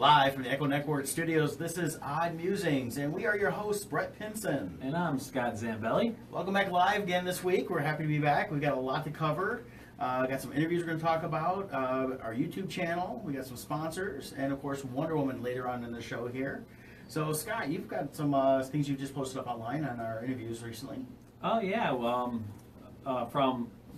Live from the Echo Network Studios, this is Odd Musings, and we are your hosts, Brett Pinson. And I'm Scott Zambelli. Welcome back live again this week. We're happy to be back. We've got a lot to cover. Got some interviews we're going to talk about, our YouTube channel, we got some sponsors, and of course Wonder Woman later on in the show here. So Scott, you've got some things you just posted up online on our interviews recently. Oh yeah, well,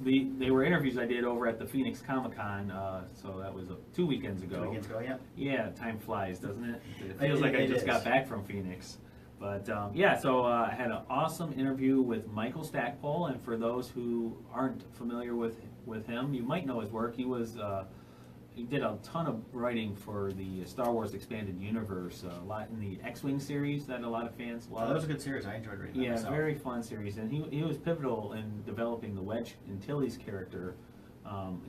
they were interviews I did over at the Phoenix Comic-Con, so that was 2 weekends ago. 2 weekends ago, yeah. Yeah, time flies, doesn't it? It feels like I just got back from Phoenix. But yeah, so I had an awesome interview with Michael Stackpole, and for those who aren't familiar with him, you might know his work. He did a ton of writing for the Star Wars Expanded Universe, a lot in the X-Wing series that a lot of fans love. That was a good series. I enjoyed reading that myself. Yeah, very fun series. And he was pivotal in developing the Wedge Antilles character,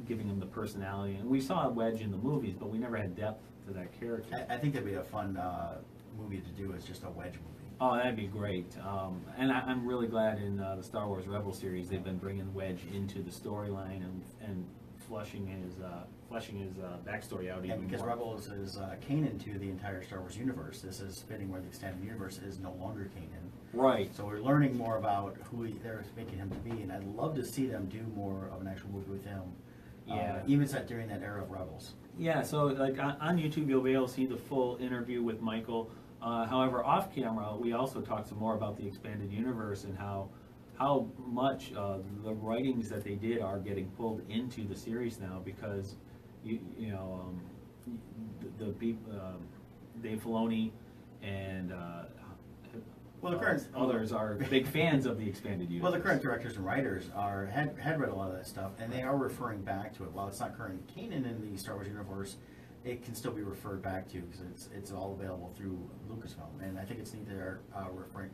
giving him the personality. And we saw Wedge in the movies, but we never had depth to that character. I think that'd be a fun movie to do as just a Wedge movie. Oh, that'd be great. And I'm really glad in the Star Wars Rebel series they've been bringing Wedge into the storyline and fleshing his backstory out even because more. Rebels is canon to the entire Star Wars universe. This is fitting where the extended universe is no longer canon. Right. So we're learning more about who they're making him to be, and I'd love to see them do more of an actual movie with him. Yeah. Even set during that era of Rebels. Yeah. So like on YouTube, you'll be able to see the full interview with Michael. However, off camera, we also talked some more about the expanded universe and how much the writings that they did are getting pulled into the series now because the people Dave Filoni and the current others are big fans of the expanded universe. Well, the current directors and writers had read a lot of that stuff, and they are referring back to it. While it's not current canon in the Star Wars universe, it can still be referred back to because it's all available through Lucasfilm, and I think it's neat they're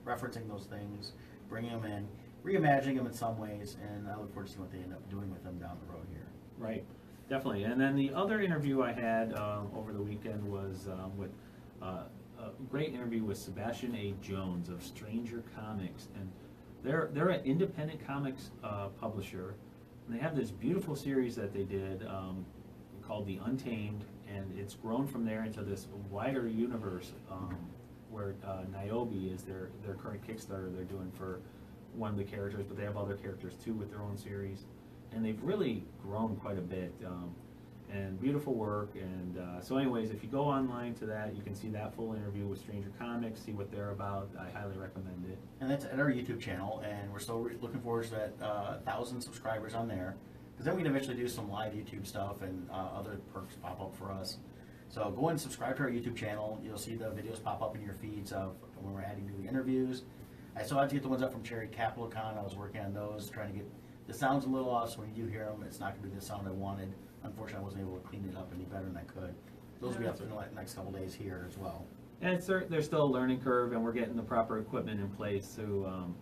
referencing those things, bringing them in, reimagining them in some ways, and I look forward to seeing what they end up doing with them down the road here. Right, definitely. And then the other interview I had over the weekend was with a great interview with Sebastian A. Jones of Stranger Comics, and they're an independent comics publisher, and they have this beautiful series that they did called The Untamed, and it's grown from there into this wider universe where Niobe is their current Kickstarter they're doing for one of the characters, but they have other characters too with their own series, and they've really grown quite a bit, and beautiful work. And so anyways, if you go online to that, you can see that full interview with Stranger Comics, see what they're about. I highly recommend it. And that's at our YouTube channel, and we're still looking forward to that 1,000 subscribers on there, because then we can eventually do some live YouTube stuff and other perks pop up for us. So go and subscribe to our YouTube channel. You'll see the videos pop up in your feeds of when we're adding new interviews. I still have to get the ones up from Cherry Capital Con. I was working on those, trying to get the sounds a little off, so when you do hear them, it's not going to be the sound I wanted. Unfortunately, I wasn't able to clean it up any better than I could. Those will be up in the next couple days here as well. And there's still a learning curve, and we're getting the proper equipment in place to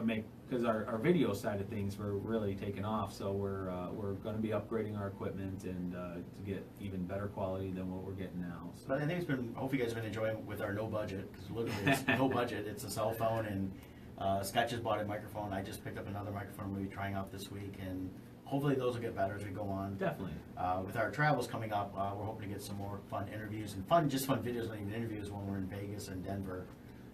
make, because our video side of things were really taking off. So we're going to be upgrading our equipment and to get even better quality than what we're getting now. So. But I think hope you guys have been enjoying with our no budget, because literally it's no budget. It's a cell phone, and Scott just bought a microphone. I just picked up another microphone we'll be trying out this week, and hopefully those will get better as we go on. Definitely. With our travels coming up, we're hoping to get some more fun interviews and fun videos, not even interviews, when we're in Vegas and Denver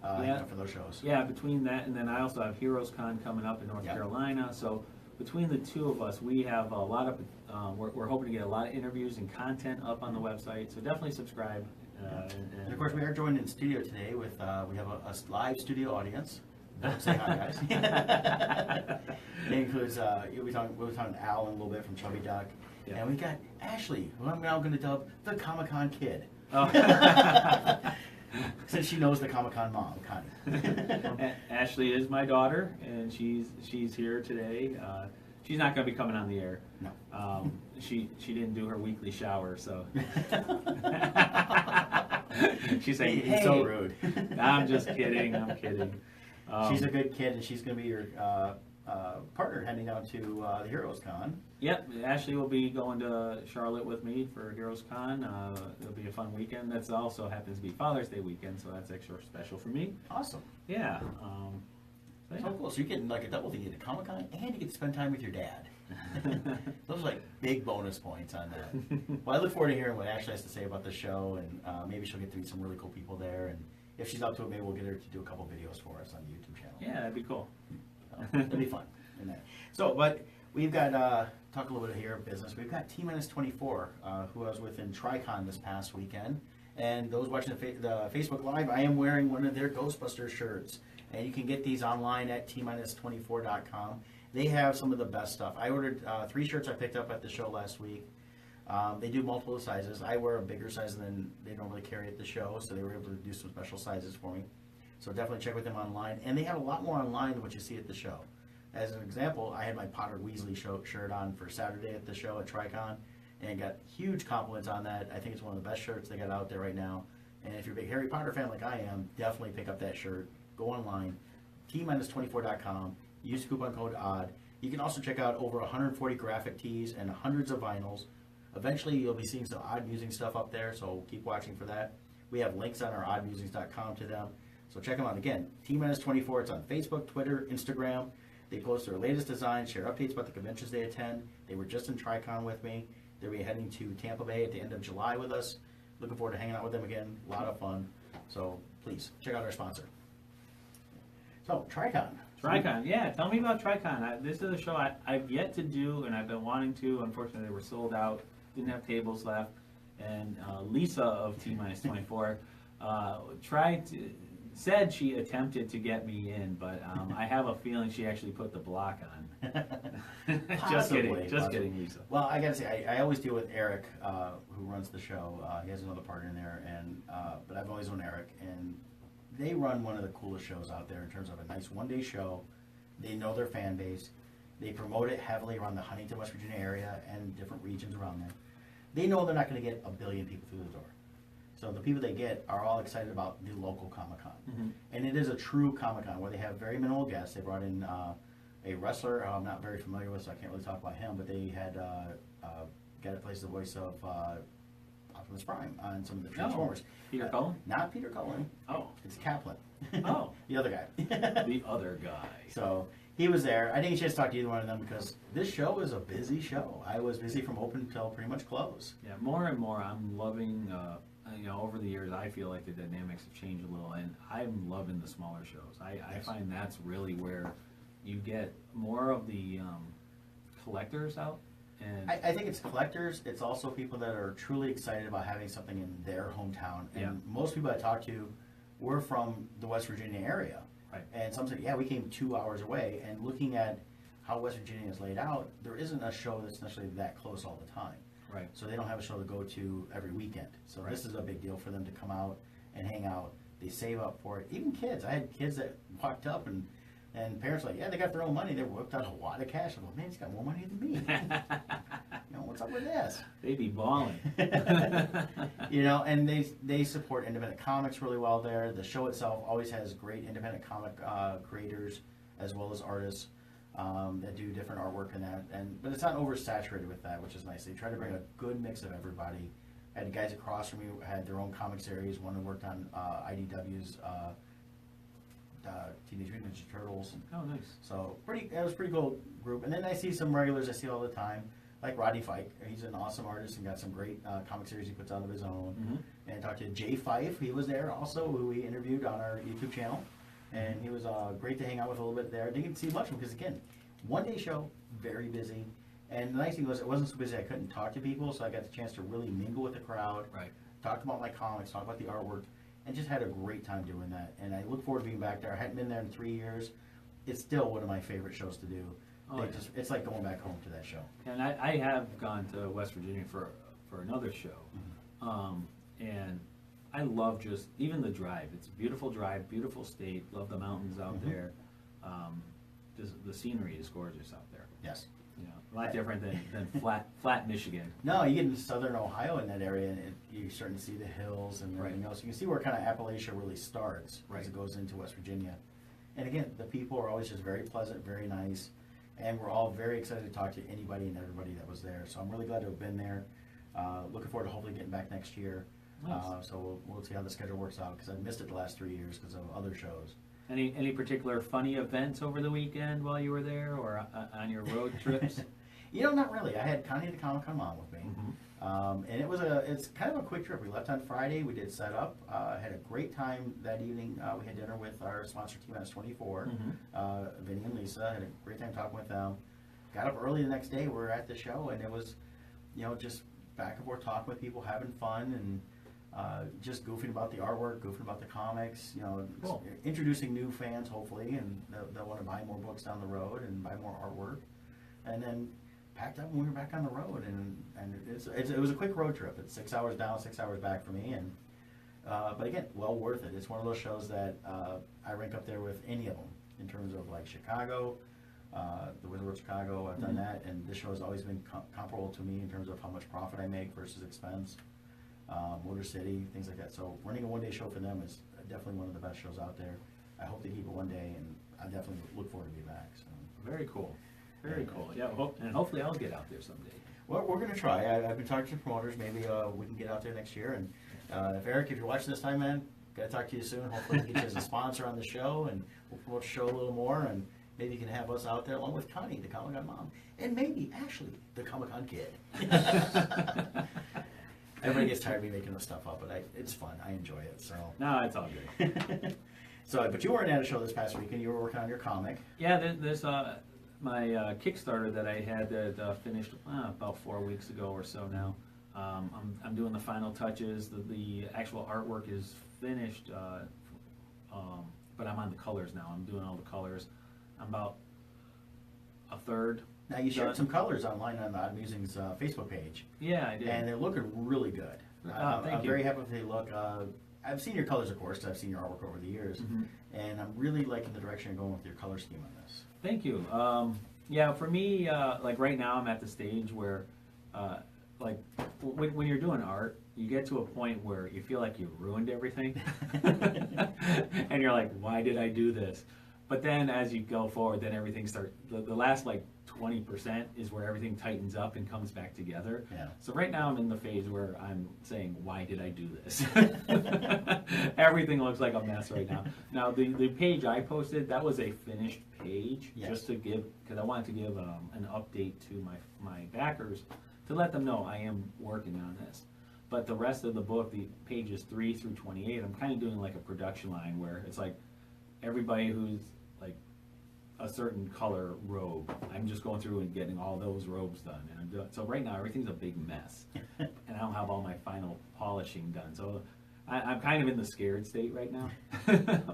for those shows. Yeah, between that and then I also have Heroes Con coming up in North Carolina. So between the two of us, we have a lot of, we're hoping to get a lot of interviews and content up on the website. So definitely subscribe. And of course, we are joined in studio today with, we have a live studio audience. Don't say hi, guys. It includes, we'll be talking to Al in a little bit from Chubby Duck. Yeah. And we got Ashley, who I'm now going to dub the Comic-Con Kid. Oh. Since she knows the Comic-Con mom, Connie. Ashley is my daughter, and she's here today. She's not going to be coming on the air. No. She didn't do her weekly shower, so. She's saying, He's so rude. I'm just kidding. I'm kidding. She's a good kid, and she's going to be your partner heading out to the Heroes Con. Yep, Ashley will be going to Charlotte with me for Heroes Con. It'll be a fun weekend. That's also happens to be Father's Day weekend, so that's extra special for me. Awesome. Yeah. So cool. So you get like a double thing. You get to Comic-Con, and you get to spend time with your dad. Those are like big bonus points on that. Well, I look forward to hearing what Ashley has to say about the show, and maybe she'll get to meet some really cool people there. And if she's up to it, maybe we'll get her to do a couple videos for us on the YouTube channel. Yeah, that'd be cool. So, it'll be fun. In that. So, but we've got, talk a little bit here of business. We've got T-24, who I was with in Tricon this past weekend. And those watching the Facebook Live, I am wearing one of their Ghostbusters shirts. And you can get these online at t-24.com. They have some of the best stuff. I ordered 3 shirts I picked up at the show last week. They do multiple sizes. I wear a bigger size than they normally carry at the show, so they were able to do some special sizes for me. So definitely check with them online. And they have a lot more online than what you see at the show. As an example, I had my Potter Weasley shirt on for Saturday at the show at Tricon, and got huge compliments on that. I think it's one of the best shirts they got out there right now. And if you're a big Harry Potter fan like I am, definitely pick up that shirt. Go online, t-24.com, use coupon code ODD. You can also check out over 140 graphic tees and hundreds of vinyls. Eventually, you'll be seeing some Odd Musing stuff up there, so keep watching for that. We have links on our oddmusings.com to them, so check them out. Again, T-24, it's on Facebook, Twitter, Instagram. They post their latest designs, share updates about the conventions they attend. They were just in Tricon with me. They'll be heading to Tampa Bay at the end of July with us. Looking forward to hanging out with them again. A lot of fun. So please, check out our sponsor. So, Tricon. Tricon, yeah. Tell me about Tricon. This is a show I've yet to do, and I've been wanting to. Unfortunately, they were sold out. Didn't have tables left. And Lisa of T-24 said she attempted to get me in, but I have a feeling she actually put the block on. Just kidding, Lisa. Well, I gotta say, I always deal with Eric, who runs the show. He has another partner in there, and but I've always known Eric, and they run one of the coolest shows out there in terms of a nice one-day show. They know their fan base. They promote it heavily around the Huntington, West Virginia area and different regions around there. They know they're not going to get a billion people through the door. So the people they get are all excited about the local Comic-Con. Mm-hmm. And it is a true Comic-Con where they have very minimal guests. They brought in a wrestler I'm not very familiar with, so I can't really talk about him, but they had guy that plays the voice of Optimus Prime on some of the Transformers. Peter Cullen? Not Peter Cullen. Oh. It's Kaplan. Oh. The other guy. The other guy. So he was there. I didn't get a chance to talk to either one of them because this show is a busy show. I was busy from open until pretty much close. Yeah, more and more I'm loving, over the years I feel like the dynamics have changed a little, and I'm loving the smaller shows. I find that's really where you get more of the collectors out. And I think it's collectors. It's also people that are truly excited about having something in their hometown. And most people I talk to were from the West Virginia area. Right. And some say, yeah, we came 2 hours away. And looking at how West Virginia is laid out, there isn't a show that's necessarily that close all the time. Right. So they don't have a show to go to every weekend. So this is a big deal for them to come out and hang out. They save up for it. Even kids. I had kids that walked up and parents were like, yeah, they got their own money. They whipped out a wad of cash. I'm like, man, he's got more money than me. What's up with this? They be balling. And they support independent comics really well there. The show itself always has great independent comic creators as well as artists that do different artwork and that. But it's not oversaturated with that, which is nice. They try to bring a good mix of everybody. I had guys across from me who had their own comic series. One who worked on IDW's Teenage Mutant Ninja Turtles. Oh, nice. So it was a pretty cool group. And then I see some regulars I see all the time, like Roddy Fike. He's an awesome artist and got some great comic series he puts out of his own. Mm-hmm. And talked to Jay Fife. He was there also, who we interviewed on our YouTube channel. And he was great to hang out with a little bit there. Didn't get to see much of him because, again, one-day show, very busy. And the nice thing was it wasn't so busy I couldn't talk to people, so I got the chance to really mingle with the crowd, talk about my comics, talk about the artwork, and just had a great time doing that. And I look forward to being back there. I hadn't been there in 3 years. It's still one of my favorite shows to do. It's like going back home to that show. And I have gone to West Virginia for another show. Mm-hmm. And I love just, even the drive. It's a beautiful drive, beautiful state. Love the mountains out mm-hmm. there. The scenery is gorgeous out there. Yes. A lot different than flat Michigan. No, you get into southern Ohio in that area, and you're starting to see the hills and everything else. You can see where kind of Appalachia really starts as it goes into West Virginia. And again, the people are always just very pleasant, very nice, and we're all very excited to talk to anybody and everybody that was there. So I'm really glad to have been there. Looking forward to hopefully getting back next year. Nice. So we'll see how the schedule works out, because I've missed it the last 3 years because of other shows. Any particular funny events over the weekend while you were there, or on your road trips? Not really. I had Connie the Comic Con mom with me. And it's kind of a quick trip. We left on Friday. We did set up. Had a great time that evening. We had dinner with our sponsor team, S24, Vinny and Lisa. Had a great time talking with them. Got up early the next day. We were at the show, and it was, just back and forth talking with people, having fun, and just goofing about the artwork, goofing about the comics. Cool. Introducing new fans, hopefully, and they'll want to buy more books down the road and buy more artwork, and then packed up and we were back on the road, and it was a quick road trip. It's 6 hours down, 6 hours back for me, and but again, well worth it. It's one of those shows that I rank up there with any of them in terms of like Chicago, the Wizard World Chicago. I've done that, and this show has always been comparable to me in terms of how much profit I make versus expense. Motor City, things like that. So running a one-day show for them is definitely one of the best shows out there. I hope to keep it one day, and I definitely look forward to be back. So. Very cool. Very cool. Yeah, and hopefully I'll get out there someday. Well, we're going to try. I've been talking to promoters. Maybe we can get out there next year. And if Eric, if you're watching this time, man, got to talk to you soon. Hopefully we'll get you as a sponsor on the show, and we'll promote the show a little more. And maybe you can have us out there along with Connie, the Comic-Con mom, and maybe Ashley, the Comic-Con kid. Everybody gets tired of me making this stuff up, but it's fun. I enjoy it. So No, it's all good. So, but you weren't at a show this past weekend. You were working on your comic. Yeah, there's my Kickstarter that I had that finished about 4 weeks ago or so now. I'm doing the final touches. The actual artwork is finished, but I'm on the colors now. I'm doing all the colors. I'm about a third. Now, you shared some colors online on the Odd Musings Facebook page. Yeah, I did. And they're looking really good. Thank I'm you. very happy with they look. I've seen your colors, of course, 'cause I've seen your artwork over the years. And I'm really liking the direction you're going with your color scheme on this. Thank you. Yeah, for me, like right now, I'm at the stage where, like, when you're doing art, you get to a point where you feel like you've ruined everything, and you're like, why did I do this? But then as you go forward, then everything starts. The last like 20% is where everything tightens up and comes back together. Yeah. So right now I'm in the phase where I'm saying, why did I do this? Everything looks like a mess right now. Now the page I posted, that was a finished page, Yes. just to give, because I wanted to give an update to my backers to let them know I am working on this. But the rest of the book, the pages 3 through 28, I'm kind of doing like a production line where it's like everybody who's like a certain color robe, I'm just going through and getting all those robes done. And I'm doing, so right now everything's a big mess, and I don't have all my final polishing done. So I'm kind of in the scared state right now,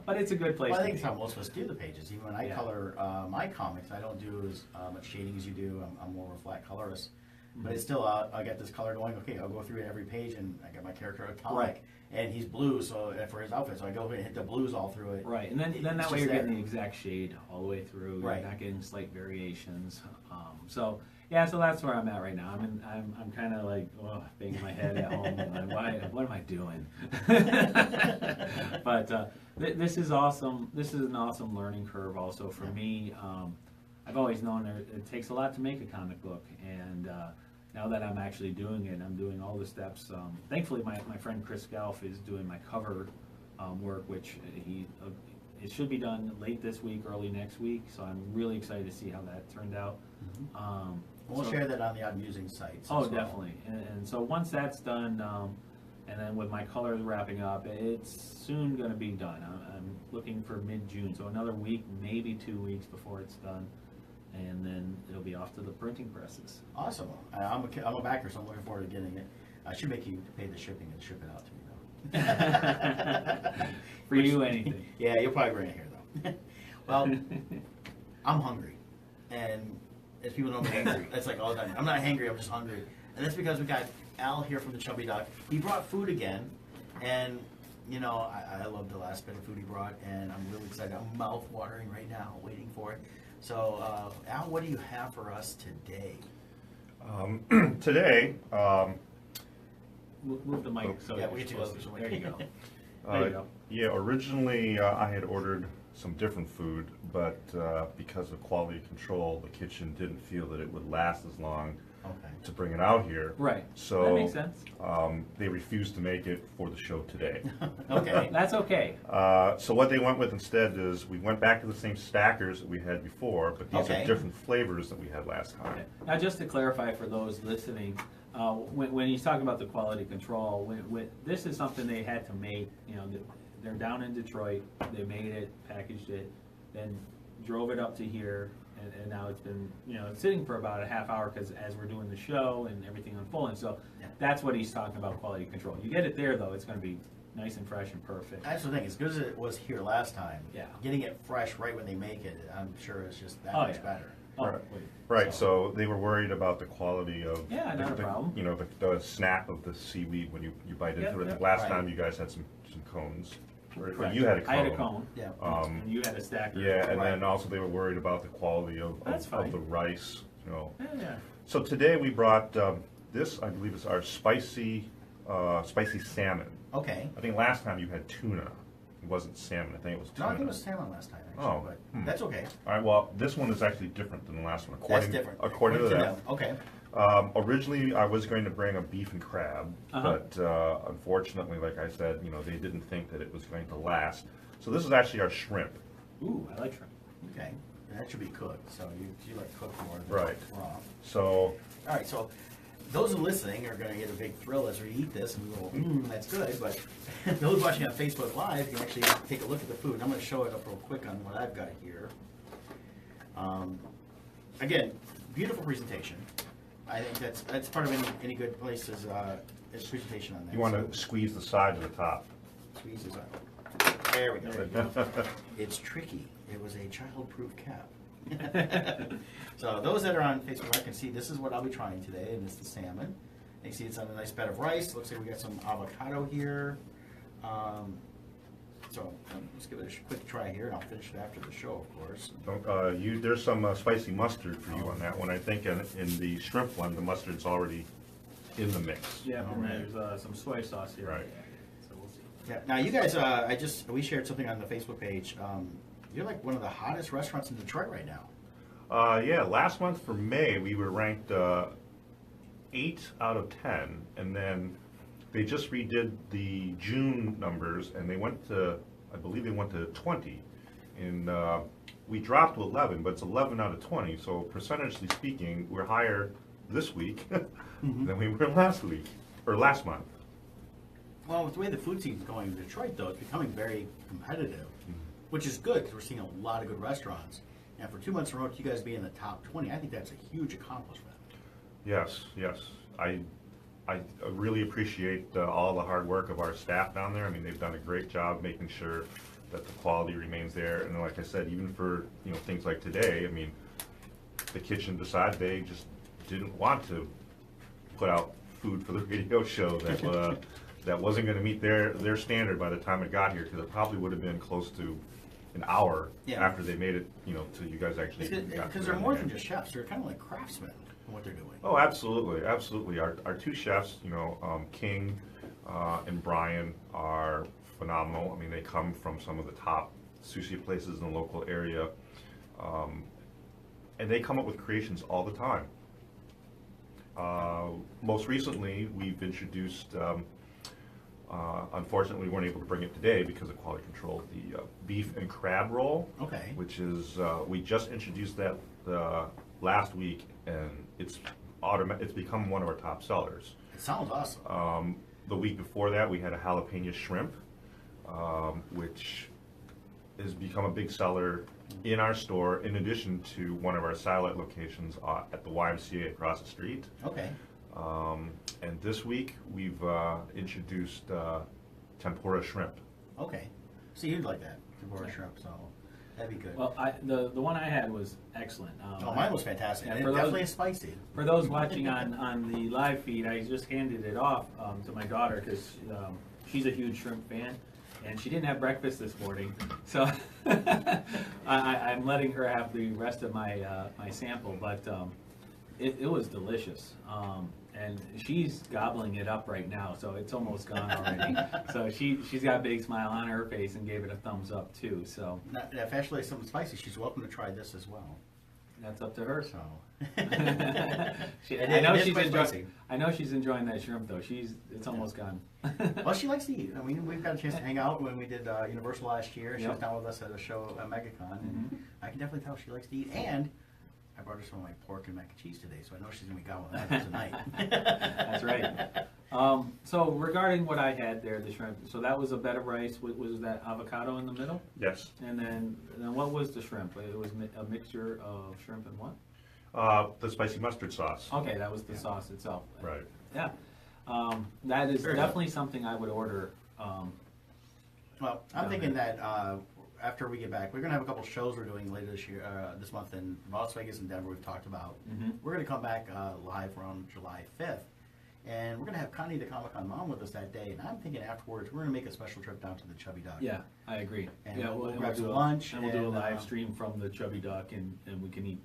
but it's a good place. Well, I to think be. it's how most of us do the pages. Even when I Yeah. color my comics, I don't do as much shading as you do. I'm more of a flat colorist. But it's still, I got this color going, okay, I'll go through every page, and I got my character a comic, Right. and he's blue, so for his outfit, so I go and hit the blues all through it. Right, and then It's that way just you're there. getting the exact shade all the way through. Right. You're not getting slight variations. So yeah, so that's where I'm at right now. I'm kind of like banging my head at home. Like, what am I doing? But this is awesome. This is an awesome learning curve also for me. I've always known it takes a lot to make a comic book, and now that I'm actually doing it, I'm doing all the steps. Thankfully, my friend Chris Galf is doing my cover work, which it should be done late this week, early next week. So I'm really excited to see how that turned out. We'll So- share that on the Odd Musings sites. Oh, as well. definitely. And so once that's done, and then with my colors wrapping up, it's soon going to be done. I'm looking for mid-June, so another week, maybe 2 weeks before it's done, and then it'll be off to the printing presses. Awesome. I'm a backer, so I'm looking forward to getting it. I should make you pay the shipping and ship it out to me, though. For you, anything. Yeah, you'll probably bring it here, though. Well, I'm hungry, and as people know me, hangry. That's like all the time. I'm not hangry, I'm just hungry. And that's because we got Al here from the Chubby Duck. He brought food again, and I love the last bit of food he brought, and I'm really excited. I'm mouth-watering right now, waiting for it. So, Al, what do you have for us today? Today, Move the mic so Yeah, you're we get to supposed go. to. There you go. There you go. yeah, originally I had ordered some different food, but because of quality control, the kitchen didn't feel that it would last as long. Okay. to bring it out here. Right. So That makes sense. They refused to make it for the show today. Okay. That's okay. So what they went with instead is we went back to the same stackers that we had before, but these Okay. are different flavors that we had last time. Okay. Now, just to clarify for those listening, when he's talking about the quality control, this is something they had to make. You know, they're down in Detroit. They made it, packaged it, then drove it up to here, and now it's been, you know, sitting for about a half hour because as we're doing the show and everything unfolding. So Yeah. that's what he's talking about, quality control. You get it there though, it's going to be nice and fresh and perfect. That's the thing, as good as it was here last time. Yeah. Getting it fresh right when they make it, I'm sure is just that Oh, much yeah. better. Oh, Right. wait. Right, so they were worried about the quality of Yeah, not a problem. you know, the snap of the seaweed when you bite into Yep, it. yep. Last Right. time you guys had some cones. Or Correct. you had a cone. I had a cone. Yeah. And you had a stacker. Yeah, and Right. then also they were worried about the quality of That's fine. the rice, you know. Yeah. So today we brought this, I believe is our spicy salmon. Okay. I think last time you had tuna. It wasn't salmon, I think it was No, tuna. I think it was salmon last time, actually, Oh, but that's okay. All right, well, this one is actually different than the last one, according, That's different. according to them. them. Okay. Originally, I was going to bring a beef and crab, Uh-huh. but unfortunately, like I said, you know, they didn't think that it was going to last. So this is actually our shrimp. Ooh, I like shrimp. Okay. And that should be cooked, so you like cooked more than Right. raw. So, All right, so those who are listening are going to get a big thrill as we eat this and go, that's good. But those watching on Facebook Live can actually take a look at the food. I'm going to show it up real quick on what I've got here. Again, beautiful presentation. I think that's part of any good place is presentation on that. you want to squeeze the side to the top. Squeeze this up. There we go. It's tricky. It was a child-proof cap. So those that are on Facebook Live can see this is what I'll be trying today, and it's the salmon. You see it's on a nice bed of rice. Looks like we got some avocado here. So let's give it a quick try here, and I'll finish it after the show, of course. Don't, there's some spicy mustard for you on that one. I think in the shrimp one, the mustard's already in the mix. Yeah, All and right. there's some soy sauce here. Right. So we'll see. Yeah. Now you guys, we shared something on the Facebook page. You're like one of the hottest restaurants in Detroit right now. Yeah, last month for May, we were ranked 8 out of 10, and then they just redid the June numbers, and they went to, I believe they went to 20. And we dropped to 11, but it's 11 out of 20, so percentually speaking, we're higher this week than we were last week, or last month. Well, with the way the food scene's going in Detroit, though, it's becoming very competitive, which is good because we're seeing a lot of good restaurants. And for 2 months in a row, you guys be in the top 20, I think that's a huge accomplishment. Yes, yes. I really appreciate all the hard work of our staff down there. I mean, they've done a great job making sure that the quality remains there. And like I said, even for, you know, things like today, I mean, the kitchen decided they just didn't want to put out food for the radio show that that wasn't going to meet their standard by the time it got here, because it probably would have been close to an hour Yeah. after they made it, you know, till you guys actually got to Because the they're more end. than just chefs, they're kind of like craftsmen in what they're doing. Oh, absolutely, absolutely. Our two chefs, you know, King and Brian are phenomenal. I mean, they come from some of the top sushi places in the local area, and they come up with creations all the time. Most recently, we've introduced, unfortunately, we weren't able to bring it today because of quality control, the beef and crab roll. Okay. Which is, we just introduced that last week, and it's become one of our top sellers. It sounds awesome. The week before that, we had a jalapeno shrimp, which has become a big seller in our store, in addition to one of our satellite locations at the YMCA across the street. Okay. And this week, we've introduced tempura shrimp. Okay. So you'd like that, tempura shrimp, so that'd be good. Well, the one I had was excellent. Oh, mine was fantastic. Yeah, And for it those- definitely is spicy. For those watching on the live feed, I just handed it off to my daughter because she's a huge shrimp fan, and she didn't have breakfast this morning, so I'm letting her have the rest of my my sample. But it was delicious, and she's gobbling it up right now, so it's almost gone already. So she's got a big smile on her face and gave it a thumbs up too. So Now, if Ashley likes something spicy, she's welcome to try this as well. That's up to her. So. I know It is she's quite enjoying. spicy. I know she's enjoying that shrimp though. It's almost gone. Well, she likes to eat. I mean, we've got a chance to hang out when we did Universal last year. She was down with us at a show at MegaCon, and I can definitely tell she likes to eat. And I brought her some of my pork and mac and cheese today, so I know she's gonna be gobbling that tonight. That's right. So regarding what I had there, the shrimp. So that was a bed of rice. Was that avocado in the middle? Yes. And then what was the shrimp? It was a mixture of shrimp and what? The spicy mustard sauce. Okay, that was the sauce itself. Right. Yeah. That is Very definitely something I would order. Well, I'm thinking that after we get back, we're gonna have a couple shows we're doing later this year, this month in Las Vegas and Denver. We've talked about. We're gonna come back live around July 5th, and we're gonna have Connie the Comic Con mom with us that day. And I'm thinking afterwards we're gonna make a special trip down to the Chubby Duck. Yeah, I agree. And Yeah, we'll and grab some do lunch and we'll do a and, live stream from the Chubby Duck, and we can eat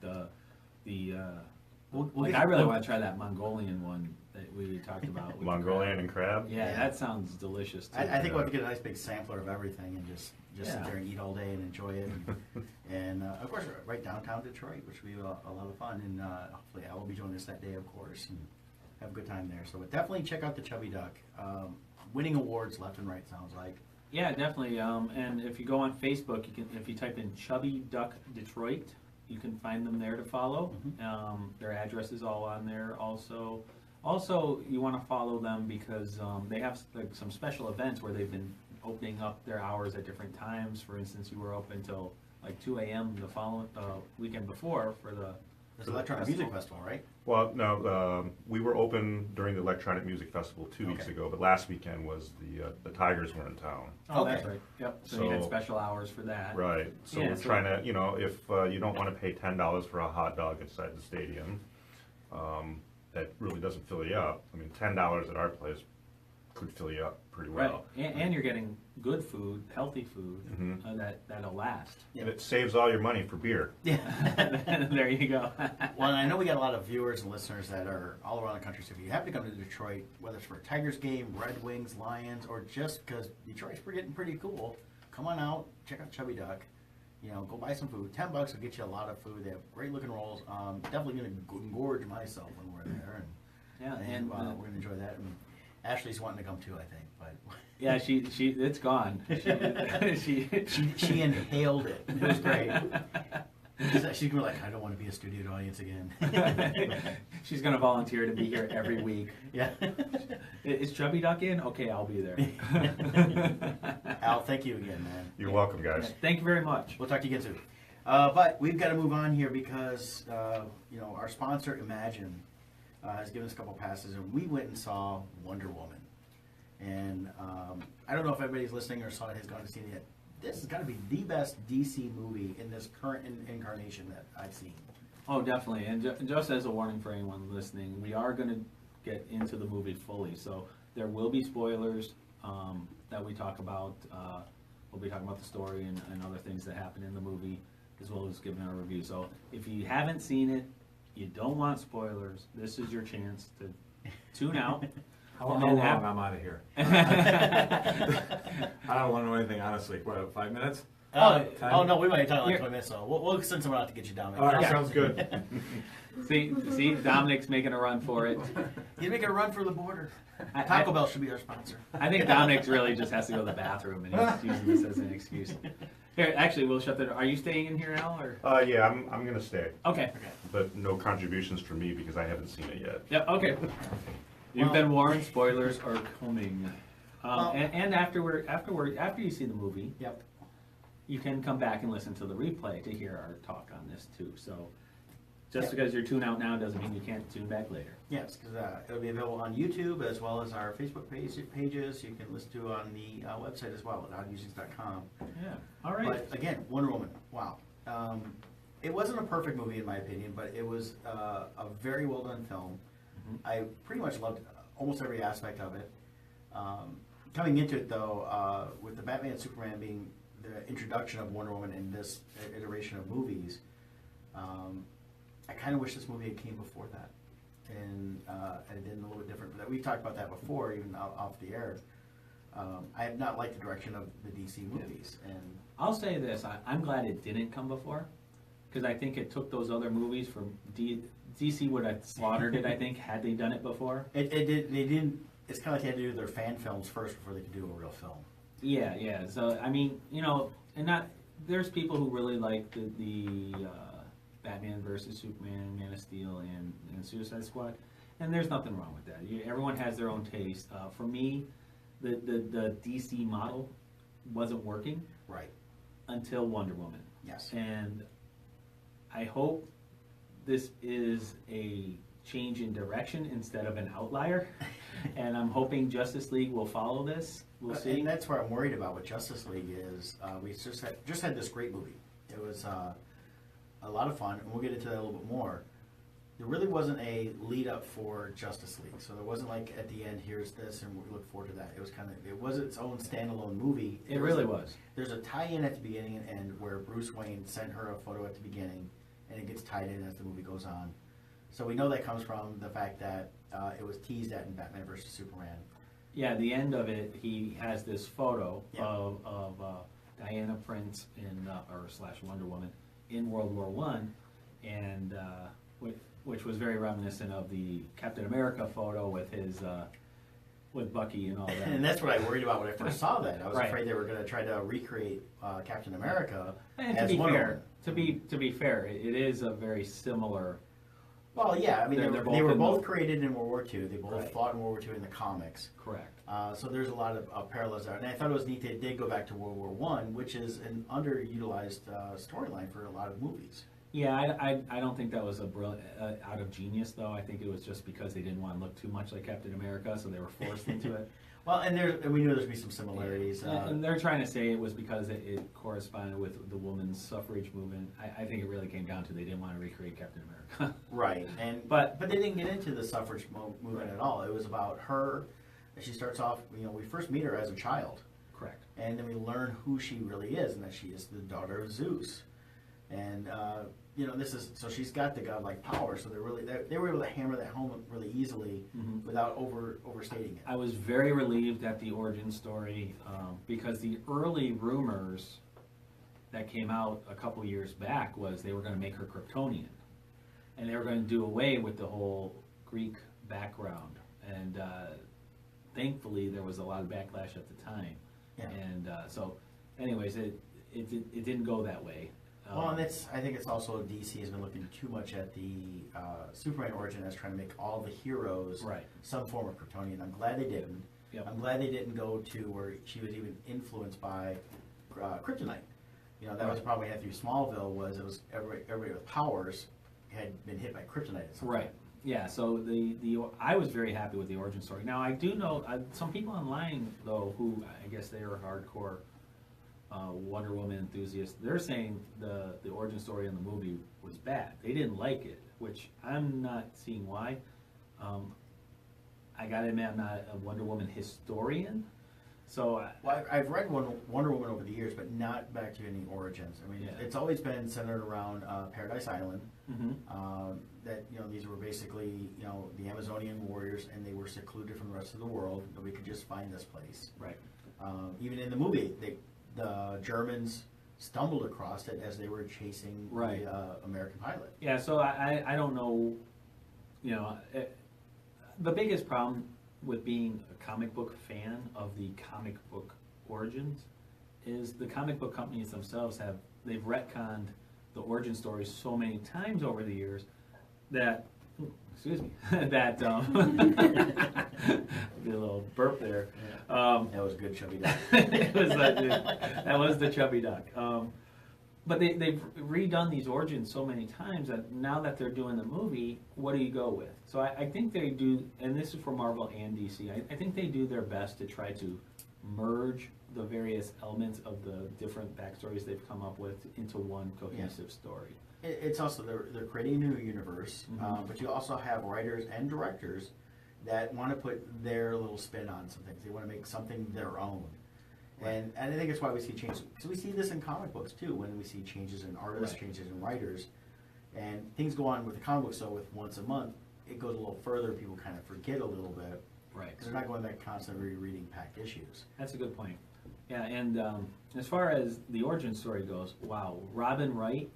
We'll like get- I really we'll- want to try that Mongolian one that we talked about. with the Mongolian crab. and crab. Yeah, that sounds delicious too. I think we'll have to get a nice big sampler of everything and just sit Yeah. there and eat all day and enjoy it. And of course, right downtown Detroit, which will be a lot of fun. And hopefully, Al will be joining us that day, of course, and have a good time there. So definitely check out the Chubby Duck. Winning awards left and right, sounds like. Yeah, definitely. And if you go on Facebook, you can, if you type in Chubby Duck Detroit, you can find them there to follow. Their address is all on there. Also, you want to follow them because they have like some special events where they've been opening up their hours at different times. For instance, you were open till like 2 a.m. the following weekend before for the There's Electronic Music Festival, right? Well, no, we were open during the Electronic Music Festival 2 weeks Okay. ago, but last weekend was the Tigers were in town. Oh, that's Okay. right. Yep. So you had So- special hours for that. Right, so Yeah, we're so- trying to, if you don't want to pay $10 for a hot dog inside the stadium, that really doesn't fill you up. I mean, $10 at our place could fill you up pretty Right. well. And you're getting good food, healthy food that'll last. And it saves all your money for beer. Yeah. There you go. Well, and I know we got a lot of viewers and listeners that are all around the country. So if you happen to come to Detroit, whether it's for a Tigers game, Red Wings, Lions, or just because Detroit's getting pretty cool, come on out, check out Chubby Duck. Go buy some food. $10 will get you a lot of food. They have great looking rolls. Definitely gonna gorge myself when we're there, Yeah, and we're gonna enjoy that. And Ashley's wanting to come too, I think, but yeah, she it's gone. she inhaled it. It was great. She's gonna be like, I don't want to be a studio audience again. She's gonna volunteer to be here every week. Yeah. Is Chubby Duck in? Okay, I'll be there. Al, thank you again, man. You're welcome, guys. Thank you very much. We'll talk to you again soon. But we've got to move on here because our sponsor Imagine has given us a couple passes, and we went and saw Wonder Woman. And I don't know if everybody's listening or has gone to see it yet. This has got to be the best DC movie in this current incarnation that I've seen. Oh, definitely. And just as a warning for anyone listening, we are going to get into the movie fully. So there will be spoilers that we talk about. We'll be talking about the story and other things that happen in the movie, as well as giving our review. So if you haven't seen it, you don't want spoilers, this is your chance to tune out. How And long then I'm out of here? I don't want to know anything, honestly. What, 5 minutes? Oh no, we might talk like Here. 20 minutes, so we'll send someone out to get you down there. All right, sounds good. See, Dominic's making a run for it. You make a run for the border. I- Taco Bell should be our sponsor. I think Dominic's really just has to go to the bathroom, and he's using this as an excuse. Here, actually, we'll shut the door. Are you staying in here, Al? Or Yeah, I'm gonna stay, okay. but no contributions from me because I haven't seen it yet. Yep. Okay. You've been warned. Spoilers are coming. Well- And after you see the movie, Yep. you can come back and listen to the replay to hear our talk on this too. So, just because you're tuned out now doesn't mean you can't tune back later. Yes, because it'll be available on YouTube as well as our Facebook pages. You can listen to it on the website as well at oddmusings.com. Yeah. All right. But again, Wonder Woman, wow. It wasn't a perfect movie in my opinion, but it was a very well done film. I pretty much loved almost every aspect of it. Coming into it though, with the Batman and Superman being the introduction of Wonder Woman in this iteration of movies, I kind of wish this movie had came before that, and it did a little bit different. But we talked about that before, even off the air. I have not liked the direction of the DC movies, and I'll say this: I'm glad it didn't come before, because I think it took those other movies from DC would have slaughtered it, I think, had they done it before. They didn't. It's kind of like they had to do their fan films first before they could do a real film. Yeah. So I mean, and not there's people who really like the Batman versus Superman, Man of Steel, and Suicide Squad, and there's nothing wrong with that. Everyone has their own taste. For me, the DC model wasn't working Right. until Wonder Woman. Yes. And I hope this is a change in direction instead of an outlier. And I'm hoping Justice League will follow this. We'll see. And that's what I'm worried about with Justice League is we just had this great movie. It was a lot of fun, and we'll get into that a little bit more. There really wasn't a lead up for Justice League, so there wasn't like at the end, here's this, and we look forward to that. It was its own standalone movie. It really was. There's a tie-in at the beginning and end where Bruce Wayne sent her a photo at the beginning, and it gets tied in as the movie goes on. So we know that comes from the fact that it was teased at in Batman vs. Superman. Yeah, the end of it, he has this photo Yeah. of Diana Prince / Wonder Woman in World War One, and which was very reminiscent of the Captain America photo with his with Bucky and all that. And that's what I worried about when I first saw that. I was Right. afraid they were going to try to recreate Captain America And as to be Wonder fair, Woman. to be fair, it is a very similar. Well, yeah, I mean, They're they both were in both the- created in World War II. They both Right. fought in World War II in the comics. Correct. So there's a lot of parallels there. And I thought it was neat they did go back to World War One, which is an underutilized storyline for a lot of movies. Yeah, I don't think that was a brilliant out of genius though. I think it was just because they didn't want to look too much like Captain America, so they were forced into it. Well, and we knew there'd be some similarities. And they're trying to say it was because it corresponded with the women's suffrage movement. I think it really came down to they didn't want to recreate Captain America. Right, and But- they didn't get into the suffrage movement at all. It was about her. She starts off. We first meet her as a child, Correct. and then we learn who she really is, and that she is the daughter of Zeus. And this is so she's got the godlike power. So they were able to hammer that home really easily Mhm. without overstating it. I was very relieved at the origin story because the early rumors that came out a couple years back was they were going to make her Kryptonian, and they were going to do away with the whole Greek background. And thankfully, there was a lot of backlash at the time. Yeah. And so, anyways, it didn't go that way. Well, and I think it's also DC has been looking too much at the Superman origin as trying to make all the heroes Right. some form of Kryptonian. I'm glad they didn't. Yep. I'm glad they didn't go to where she was even influenced by kryptonite. That was the problem we had through Smallville was it was everybody with powers had been hit by kryptonite at some Right. point. Yeah. So I was very happy with the origin story. Now I do know some people online though who I guess they are hardcore Wonder Woman enthusiasts. They're saying the origin story in the movie was bad. They didn't like it, which I'm not seeing why. I gotta admit I'm not a Wonder Woman historian, so Well, I've read Wonder Woman over the years, but not back to any origins. I mean, Yeah. it's always been centered around Paradise Island. mhm. That these were basically the Amazonian warriors, and they were secluded from the rest of the world. Nobody could just find this place. Right. Even in the movie, the Germans stumbled across it as they were chasing Right. the American pilot. Yeah, so I don't know, the biggest problem with being a comic book fan of the comic book origins is the comic book companies themselves they've retconned the origin stories so many times over the years that, excuse me, that, did a little burp there. That was good, Chubby Duck. That was the Chubby Duck. But they've redone these origins so many times that now that they're doing the movie, what do you go with? So I think they do, and this is for Marvel and DC, I think they do their best to try to merge the various elements of the different backstories they've come up with into one cohesive story. It's also they're creating a new universe, Mhm. but you also have writers and directors that want to put their little spin on some things. They want to make something their own. And I think it's why we see changes. So we see this in comic books too, when we see changes in artists, Right. changes in writers, and things go on with the comic books. So with once a month, it goes a little further. People kind of forget a little bit Right. because they're not going back constantly rereading packed issues. That's a good point. Yeah, and as far as the origin story goes, wow, Robin Wright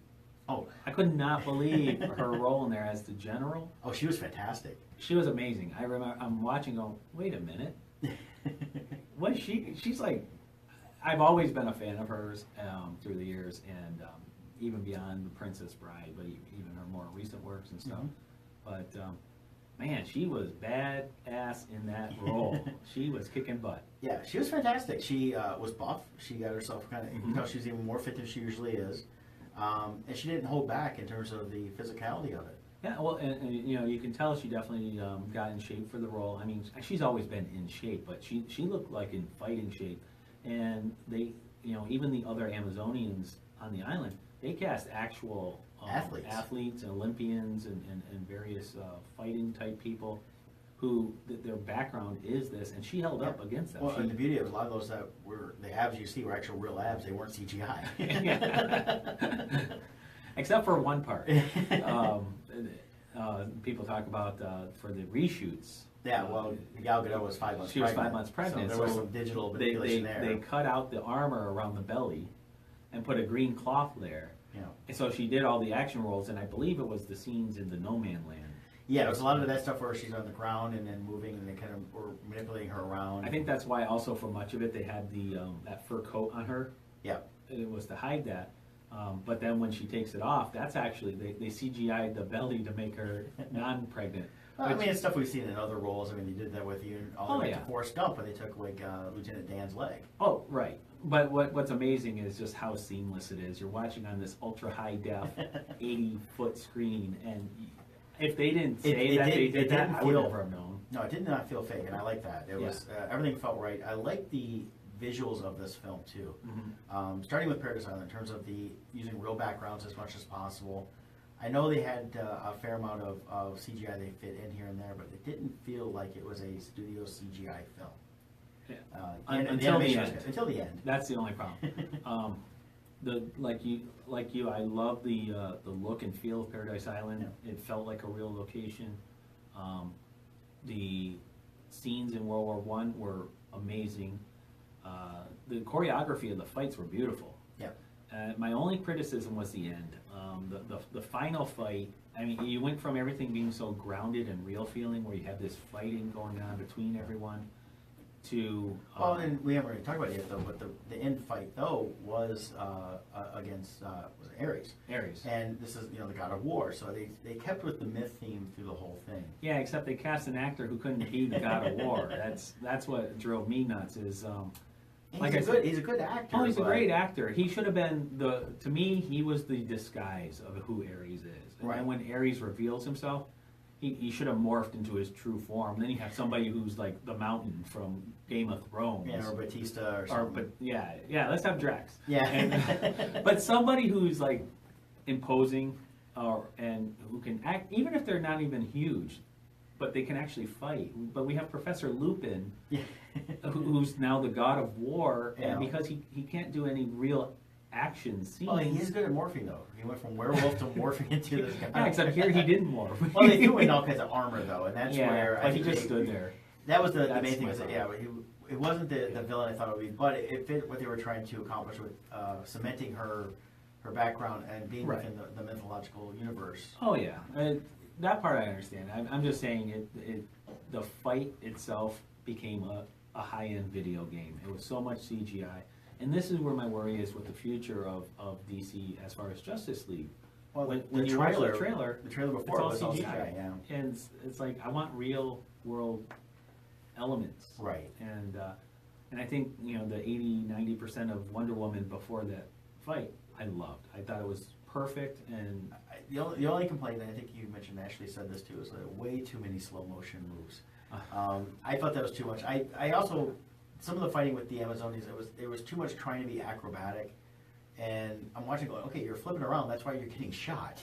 Oh, I could not believe her role in there as the general. oh, she was fantastic. She was amazing. I remember I'm watching going, wait a minute. What she's like, I've always been a fan of hers through the years, and even beyond The Princess Bride, but even her more recent works and stuff. But man, she was badass in that role. She was kicking butt. Yeah, she was fantastic. She was buff. She got herself kind of, you know, she's even more fit than she usually is. And she didn't hold back in terms of the physicality of it. Yeah, well, and you know, you can tell she definitely got in shape for the role. I mean, she's always been in shape, but she looked like in fighting shape. And they, you know, even the other Amazonians on the island, they cast actual athletes and Olympians and various fighting type people who their background is this, and she held up against them. Well, and the beauty of a lot of those that were, the abs you see were actual real abs, they weren't CGI. Except for one part. People talk about for the reshoots. Yeah, well, Gal Gadot was 5 months She was pregnant. 5 months pregnant. So there was some digital manipulation there. They cut out the armor around the belly and put a green cloth there. Yeah. And so she did all the action roles, and I believe it was the scenes in the No Man Land. Yeah, there was a lot of that stuff where she's on the ground and then moving, and they kind of were manipulating her around. I think that's why also for much of it they had the that fur coat on her. Yeah. It was to hide that. But then when she takes it off, that's actually, they CGI'd the belly to make her non-pregnant. Well, I mean, it's stuff we've seen in other roles. I mean, they did that with you all the way yeah. to Forrest Gump, when they took like Lieutenant Dan's leg. Oh, right. But what's amazing is just how seamless it is. You're watching on this ultra high def 80-foot screen, and if they didn't say they did that, I would never have known. No, it did not feel fake, and I like that. It was everything felt right. I like the visuals of this film too. Starting with Paradise Island, in terms of the using real backgrounds as much as possible. I know they had a fair amount of CGI they fit in here and there, but it didn't feel like it was a studio CGI film. Yeah. Until the end. That's the only problem. Like you, I love the look and feel of Paradise Island. Yeah. It felt like a real location. The scenes in World War I were amazing. The choreography of the fights were beautiful. Yeah. My only criticism was the end. The final fight, I mean, you went from everything being so grounded and real feeling, where you have this fighting going on between everyone, to... Well, and we haven't really talked about it yet, though, but the end fight, though, was against was it Ares. Ares. And this is, the god of war, so they kept with the myth theme through the whole thing. Yeah, except they cast an actor who couldn't be the god of war. That's what drove me nuts, is... He's a good actor. Oh, he's a great actor. He should have been to me, he was the disguise of who Ares is. And then when Ares reveals himself, he should have morphed into his true form. Then you have somebody who's like the Mountain from Game of Thrones. Yeah, or Batista or something. Let's have Drax. Yeah. But somebody who's like imposing, and who can act, even if they're not even huge, but they can actually fight. But we have Professor Lupin, who's now the god of war, and because he can't do any real action scenes. Well, he's good at morphing, though. He went from werewolf to morphing into this guy. Yeah, except here he didn't morph. Well, they threw in all kinds of armor, though, and that's where but he just stood there. That was the main thing. Was that, it wasn't the villain I thought it would be, but it fit what they were trying to accomplish with cementing her background and being within the mythological universe. Oh yeah, that part I understand. I'm just saying the fight itself became a high-end video game. It was so much CGI. And this is where my worry is with the future of DC as far as Justice League. Well, when you watch the trailer before it's all was CGI. Yeah. And it's like, I want real world elements. Right. And I think, the 80-90% of Wonder Woman before that fight, I loved. I thought it was perfect. And the only complaint, and I think you mentioned, Ashley said this too, is way too many slow motion moves. I thought that was too much. I also, some of the fighting with the Amazonians, it was too much trying to be acrobatic, and I'm watching going, okay, you're flipping around, that's why you're getting shot.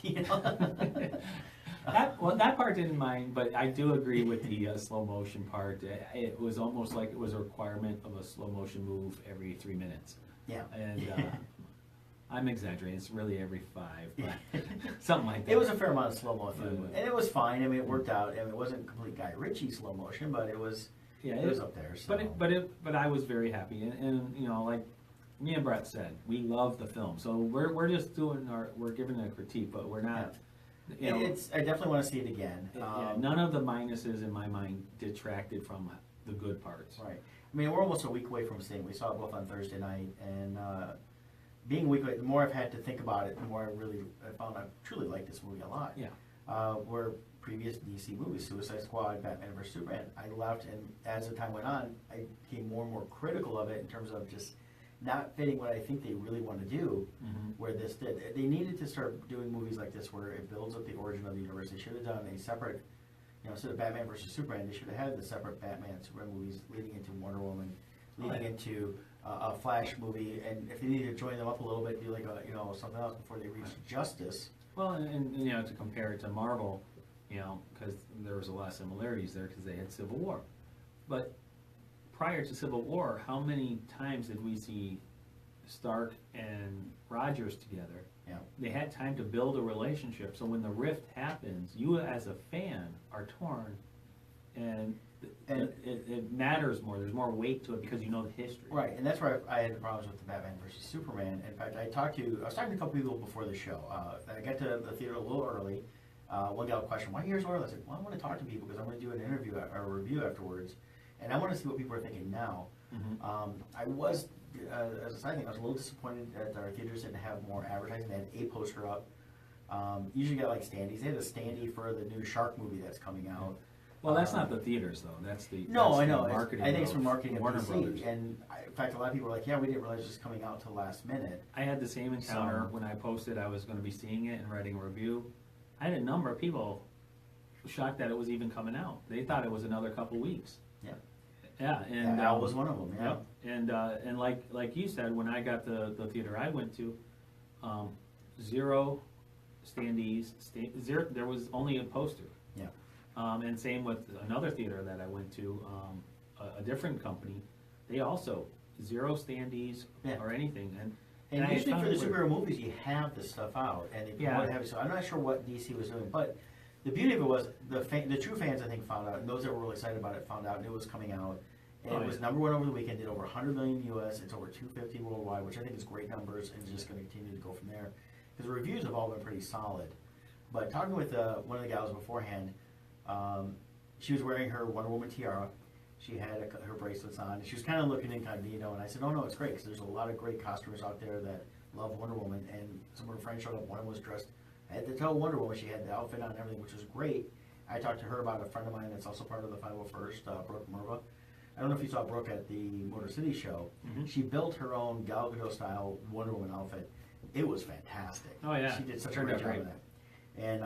That part didn't mind, but I do agree with the slow motion part. It was almost like it was a requirement of a slow motion move every 3 minutes. Yeah. And I'm exaggerating. It's really every 5, but something like that. It was a fair amount of slow motion, and it was fine. I mean, it worked out. I mean, it wasn't complete Guy Ritchie slow motion, but it was. It was up there. So. But I was very happy, and like me and Brett said, we love the film, so we're just we're giving a critique, but we're not, you know. I definitely want to see it again. Yeah, none of the minuses in my mind detracted from the good parts. Right. I mean, we're almost a week away from seeing. We saw it both on Thursday night, and being a week away, the more I've had to think about it, the more I found I truly like this movie a lot. Yeah. Where previous DC movies, Suicide Squad, Batman vs Superman, I left, and as the time went on, I became more and more critical of it in terms of just not fitting what I think they really want to do. Mm-hmm. Where this did, they needed to start doing movies like this where it builds up the origin of the universe. They should have done a separate, instead of Batman versus Superman, they should have had the separate Batman Superman movies leading into Wonder Woman, leading into a Flash movie, and if they needed to join them up a little bit, do like something else before they reach Justice. Well, and to compare it to Marvel, because there was a lot of similarities there because they had Civil War. But prior to Civil War, how many times did we see Stark and Rogers together? Yeah. They had time to build a relationship, so when the rift happens, you as a fan are torn, and it matters more. There's more weight to it because you know the history. Right, and that's where I had the problems with the Batman versus Superman. In fact, I was talking to a couple people before the show. I got to the theater a little early. One gal questioned, "Why are you here so early?" I said, "Well, I want to talk to people because I'm going to do an interview or a review afterwards, and I want to see what people are thinking now." Mm-hmm. I was, as a side thing, I was a little disappointed that our theaters didn't have more advertising. They had a poster up. Usually you got like standees. They had a standee for the new Shark movie that's coming out. Well, that's not the theaters though. That's the No, that's I the know. marketing. I think it's for marketing of Warner DC. Brothers. And in fact, a lot of people were like, "Yeah, we didn't realize it was coming out till last minute." I had the same encounter So- when I posted I was going to be seeing it and writing a review. I had a number of people shocked that it was even coming out. They thought it was another couple weeks. Yeah. Yeah, and And Al was one of them. Yeah. Yep. And like you said, when I got the theater I went to, zero standees, zero. There was only a poster. Yeah. And same with another theater that I went to, a different company. They also zero standees Yeah. or anything. And I usually found for the it weird. superhero movies, you have this stuff out, and they Yeah. promote it heavy. So I'm not sure what DC was doing, but the beauty of it was the true fans, I think, found out, and those that were really excited about it found out, knew it was coming out. And Oh, it was yeah. number one over the weekend, did over 100 million US, it's over 250 worldwide, which I think is great numbers, and it's just going to continue to go from there. Because the reviews have all been pretty solid. But talking with one of the gals beforehand, she was wearing her Wonder Woman tiara. She had her bracelets on. She was kind of looking incognito, and I said, "Oh no, it's great because there's a lot of great costumers out there that love Wonder Woman." And some of her friends showed up. One was dressed head to toe Wonder Woman. She had the outfit on and everything, which was great. I talked to her about a friend of mine that's also part of the 501st, Brooke Merva. I don't know if you saw Brooke at the Motor City show. Mhm. She built her own Gal Gadot style Wonder Woman outfit. It was fantastic. Oh, yeah. She did such a Turned great out job great. of that. And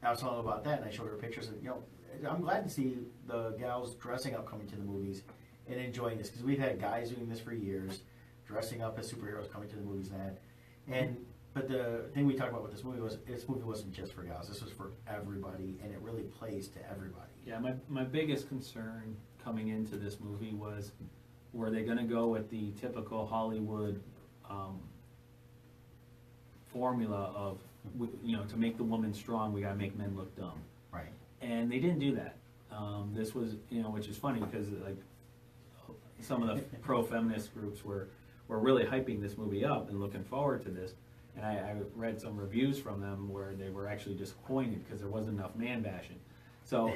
I was telling her about that, and I showed her pictures, and I'm glad to see the gals dressing up coming to the movies and enjoying this, because we've had guys doing this for years, dressing up as superheroes coming to the movies and that. But the thing we talked about with this movie wasn't just for gals. This was for everybody, and it really plays to everybody. Yeah, my biggest concern coming into this movie was, were they gonna go with the typical Hollywood formula of, to make the woman strong, we gotta make men look dumb. Right. And they didn't do that. This was, which is funny because like some of the pro-feminist groups were really hyping this movie up and looking forward to this. And I read some reviews from them where they were actually disappointed because there wasn't enough man bashing. So,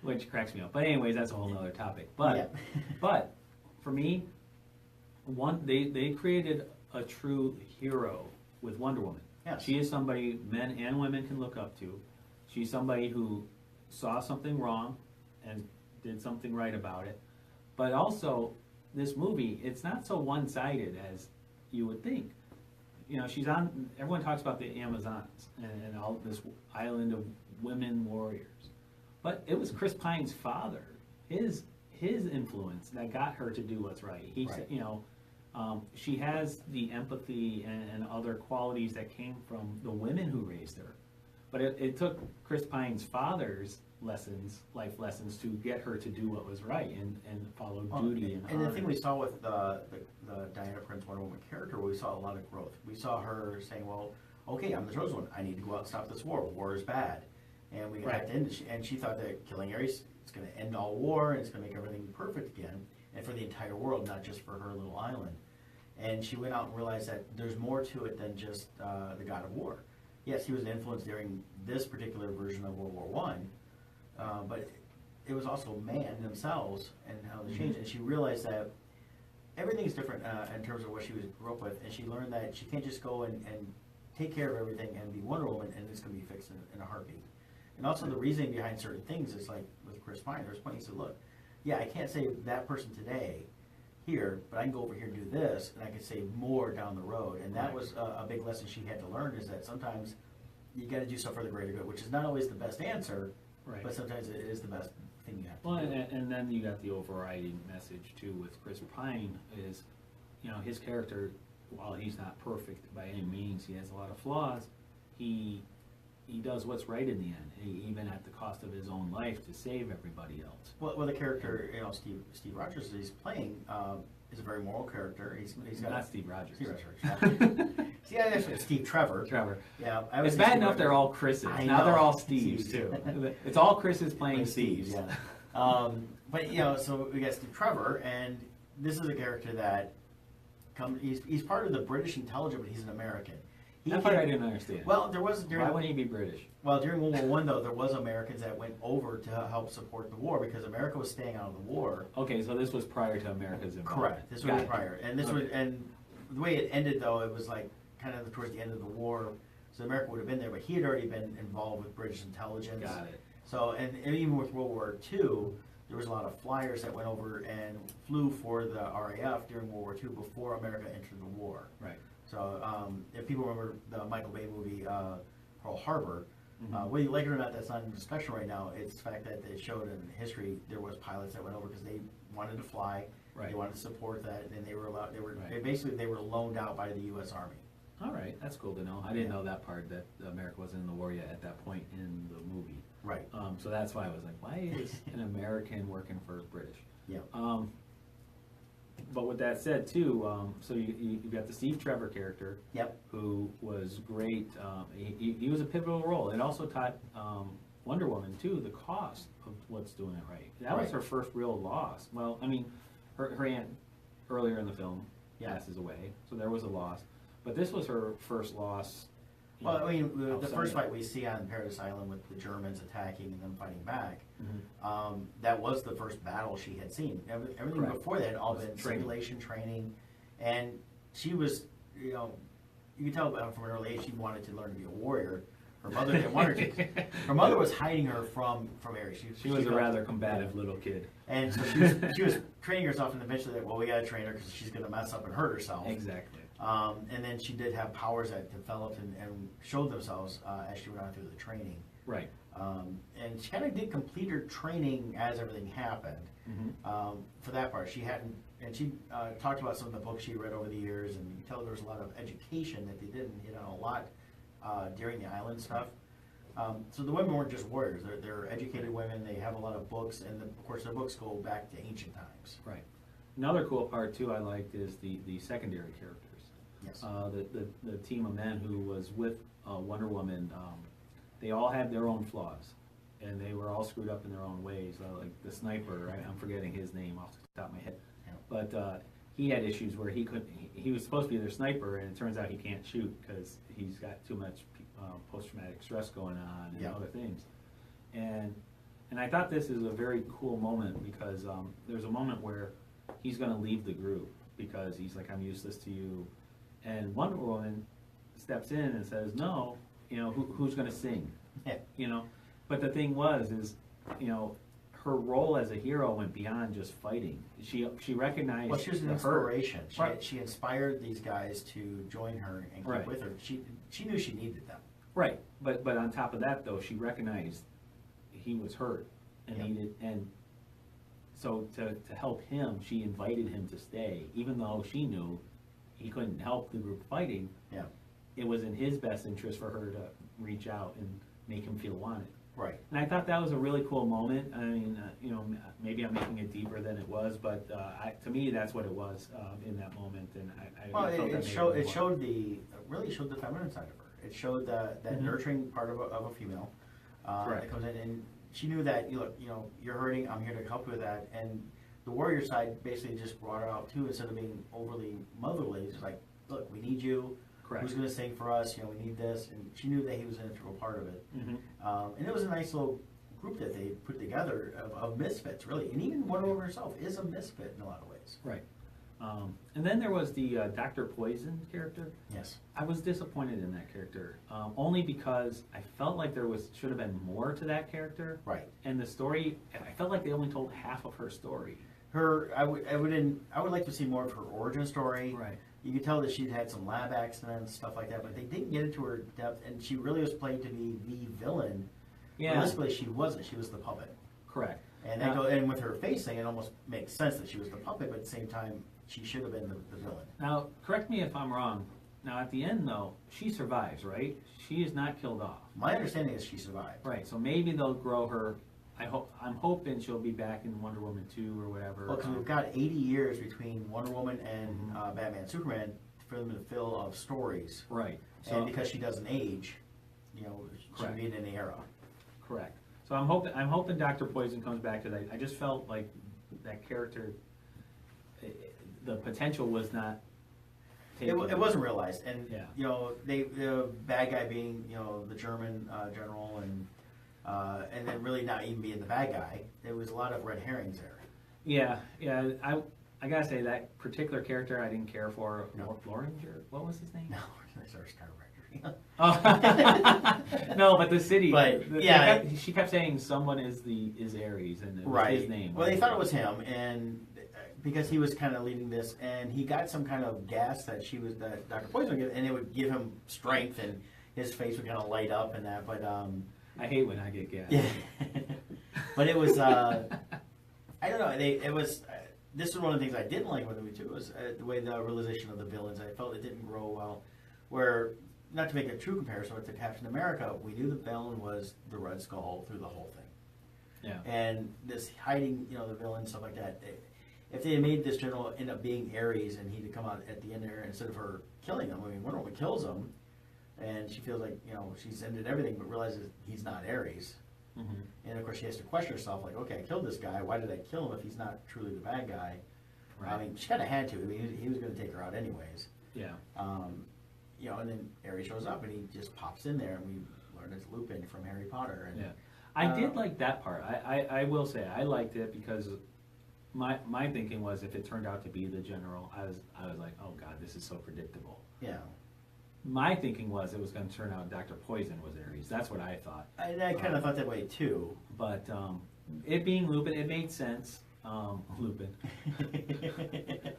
which cracks me up. But anyways, that's a whole nother topic. But, Yeah. but for me, they created a true hero with Wonder Woman. Yes. She is somebody men and women can look up to. She's somebody who saw something wrong and did something right about it. But also, this movie, it's not so one-sided as you would think. She's on, everyone talks about the Amazons and all this island of women warriors. But it was Chris Pine's father, his influence that got her to do what's right. Right. She has the empathy and other qualities that came from the women who raised her. But it took Chris Pine's father's life lessons, to get her to do what was right and follow duty and And honor. the thing we saw with the Diana Prince Wonder Woman character, we saw a lot of growth. We saw her saying, "Well, okay, I'm the chosen one. I need to go out and stop this war. War is bad." And we got Right. into, and she thought that killing Ares is going to end all war and it's going to make everything perfect again, and for the entire world, not just for her little island. And she went out and realized that there's more to it than just the God of War. Yes, he was an influence during this particular version of World War One, but it was also man themselves and how they changed. And she realized that everything's different in terms of what she grew up with, and she learned that she can't just go and take care of everything and be Wonder Woman and it's going to be fixed in a heartbeat. And also the reasoning behind certain things is like with Chris Pine, there's points to look, yeah, I can't save that person today here, but I can go over here and do this, and I can save more down the road. And that was a big lesson she had to learn, is that sometimes you got to do stuff for the greater good, which is not always the best answer, but sometimes it is the best thing you have to do. And then you got the overriding message too with Chris Pine is, his character, while he's not perfect by any means, he has a lot of flaws. He does what's right in the end, even at the cost of his own life to save everybody else. Well, the character, Steve Rogers that he's playing is a very moral character. He's got Not Steve Rogers. Steve Rogers. See, I actually Steve Trevor. Yeah, I would it's say bad Steve enough Rogers. they're all Chris's. I Now know. they're all Steves too. It's all Chris's playing Steves. Yeah. But so we got Steve Trevor, and this is a character that he's part of the British intelligence, but he's an American. That part I didn't understand. Well, there was Why wouldn't he be British? Well, during World War One, though, there was Americans that went over to help support the war because America was staying out of the war. Okay, so this was prior to America's involvement. Correct. This was prior, and this was, and the way it ended, though, it was like kind of towards the end of the war. So America would have been there, but he had already been involved with British intelligence. Got it. So, and even with World War II, there was a lot of flyers that went over and flew for the RAF during World War II before America entered the war. Right. So, if people remember the Michael Bay movie, Pearl Harbor, whether you like it or not, that's not in discussion right now. It's the fact that it showed in history there was pilots that went over because they wanted to fly, they wanted to support that, and they were allowed. They were loaned out by the U.S. Army. All right, that's cool to know. I didn't know that part, that America wasn't in the war yet at that point in the movie. Right. So that's why I was like, why is an American working for British? Yeah. But with that said, too, so you got the Steve Trevor character, who was great. He was a pivotal role. It also taught Wonder Woman, too, the cost of what's doing it right. That was her first real loss. Well, I mean, her aunt earlier in the film passes away, so there was a loss. But this was her first loss. Well, I mean, the first fight we see on Paradise Island with the Germans attacking and them fighting back, that was the first battle she had seen. Everything before that had all been simulation training, and she was, you could tell from an early age she wanted to learn to be a warrior. Her mother didn't want her to. Her mother was hiding her from Ares. She was a rather combative little kid. And so she was training herself, and eventually, we got to train her because she's going to mess up and hurt herself. Exactly. And then she did have powers that developed and showed themselves as she went on through the training. Right. And she kind of did complete her training as everything happened. For that part, she hadn't, and she talked about some of the books she read over the years, and you can tell there was a lot of education that they didn't hit on a lot during the island stuff. So the women weren't just warriors; they're educated women. They have a lot of books, and of course, their books go back to ancient times. Right. Another cool part too I liked is the secondary characters. Yes. The team of men who was with Wonder Woman, they all had their own flaws, and they were all screwed up in their own ways. Like the sniper, I'm forgetting his name off the top of my head, but he had issues where he couldn't. He was supposed to be their sniper, and it turns out he can't shoot because he's got too much post-traumatic stress going on and other things. And I thought this is a very cool moment because there's a moment where he's going to leave the group because he's like, I'm useless to you. And Wonder Woman steps in and says, no, who's going to sing? But the thing is, her role as a hero went beyond just fighting. She recognized. Well, she was an inspiration. She inspired these guys to join her and keep with her. She knew she needed them. Right, but on top of that, though, she recognized he was hurt and needed, and so to help him, she invited him to stay, even though she knew he couldn't help the group fighting. Yeah. It was in his best interest for her to reach out and make him feel wanted. Right. And I thought that was a really cool moment. I mean, maybe I'm making it deeper than it was, but to me, that's what it was in that moment. And it really showed the feminine side of her. It showed that nurturing part of a female that comes in, and she knew that you're hurting. I'm here to help you with that. And the warrior side basically just brought her out too, instead of being overly motherly. It's like, look, we need you. Correct. Who's going to sing for us? You know, we need this. And she knew that he was an integral part of it. And it was a nice little group that they put together of misfits, really. And even Wonder Woman herself is a misfit in a lot of ways. Right. And then there was the Dr. Poison character. Yes. I was disappointed in that character, only because I felt like should have been more to that character. Right. And the story, I felt like they only told half of her story. I would like to see more of her origin story. Right. You could tell that she'd had some lab accidents, stuff like that, but they didn't get into her depth, and she really was played to be the villain. Yeah. Realistically, she wasn't. She was the puppet. Correct. And with her face thing, it almost makes sense that she was the puppet, but at the same time, she should have been the villain. Now, correct me if I'm wrong. Now, at the end, though, she survives, right? She is not killed off. My understanding is she survived. Right. So maybe they'll grow her. I'm hoping she'll be back in Wonder Woman 2 or whatever. Well, because we've got 80 years between Wonder Woman and Batman, Superman for them to fill of stories. Right. And because she doesn't age, you know, she'll Correct. be in an era. Correct. So I'm hoping Dr. Poison comes back, because I just felt like that character, the potential was not taken. It wasn't realized, and Yeah. you know, the bad guy being, you know, the German general, and then really not even being the bad guy. There was a lot of red herrings there. Yeah. I gotta say, that particular character I didn't care for. No. Loringer? What was his name? No, that's our Star Rector. Oh. No, but the city. But, yeah. She kept saying someone is Ares, and it was Right. his name. Well, they thought it was him, and because he was kind of leading this, and he got some kind of gas that Dr. Poison would give, and it would give him strength, and his face would kind of light up and that. But I hate when I get gas. yeah. But it was I don't know. It was. This is one of the things I didn't like about the movie too, was the way the realization of the villains. I felt it didn't grow well. Where, not to make a true comparison with the Captain America, we knew the villain was the Red Skull through the whole thing. Yeah. And this hiding, you know, the villain, stuff like that. If they had made this general end up being Ares, and he'd come out at the end there instead of her killing him, I mean, Wonder Woman kills him, and she feels like, you know, she's ended everything, but realizes he's not Ares. Mm-hmm. And of course, she has to question herself, like, okay, I killed this guy. Why did I kill him if he's not truly the bad guy? Right. I mean, she kind of had to. I mean, he was going to take her out anyways. Yeah. You know, and then Ares shows up, and he just pops in there, and we learn it's Lupin from Harry Potter. And, Yeah. I did like that part. I will say I liked it, because my thinking was, if it turned out to be the general, I was like, oh god, this is so predictable. Yeah. My thinking was it was going to turn out Dr. Poison was Ares. That's what I thought. I kind of thought that way too. But it being Lupin, it made sense. Lupin,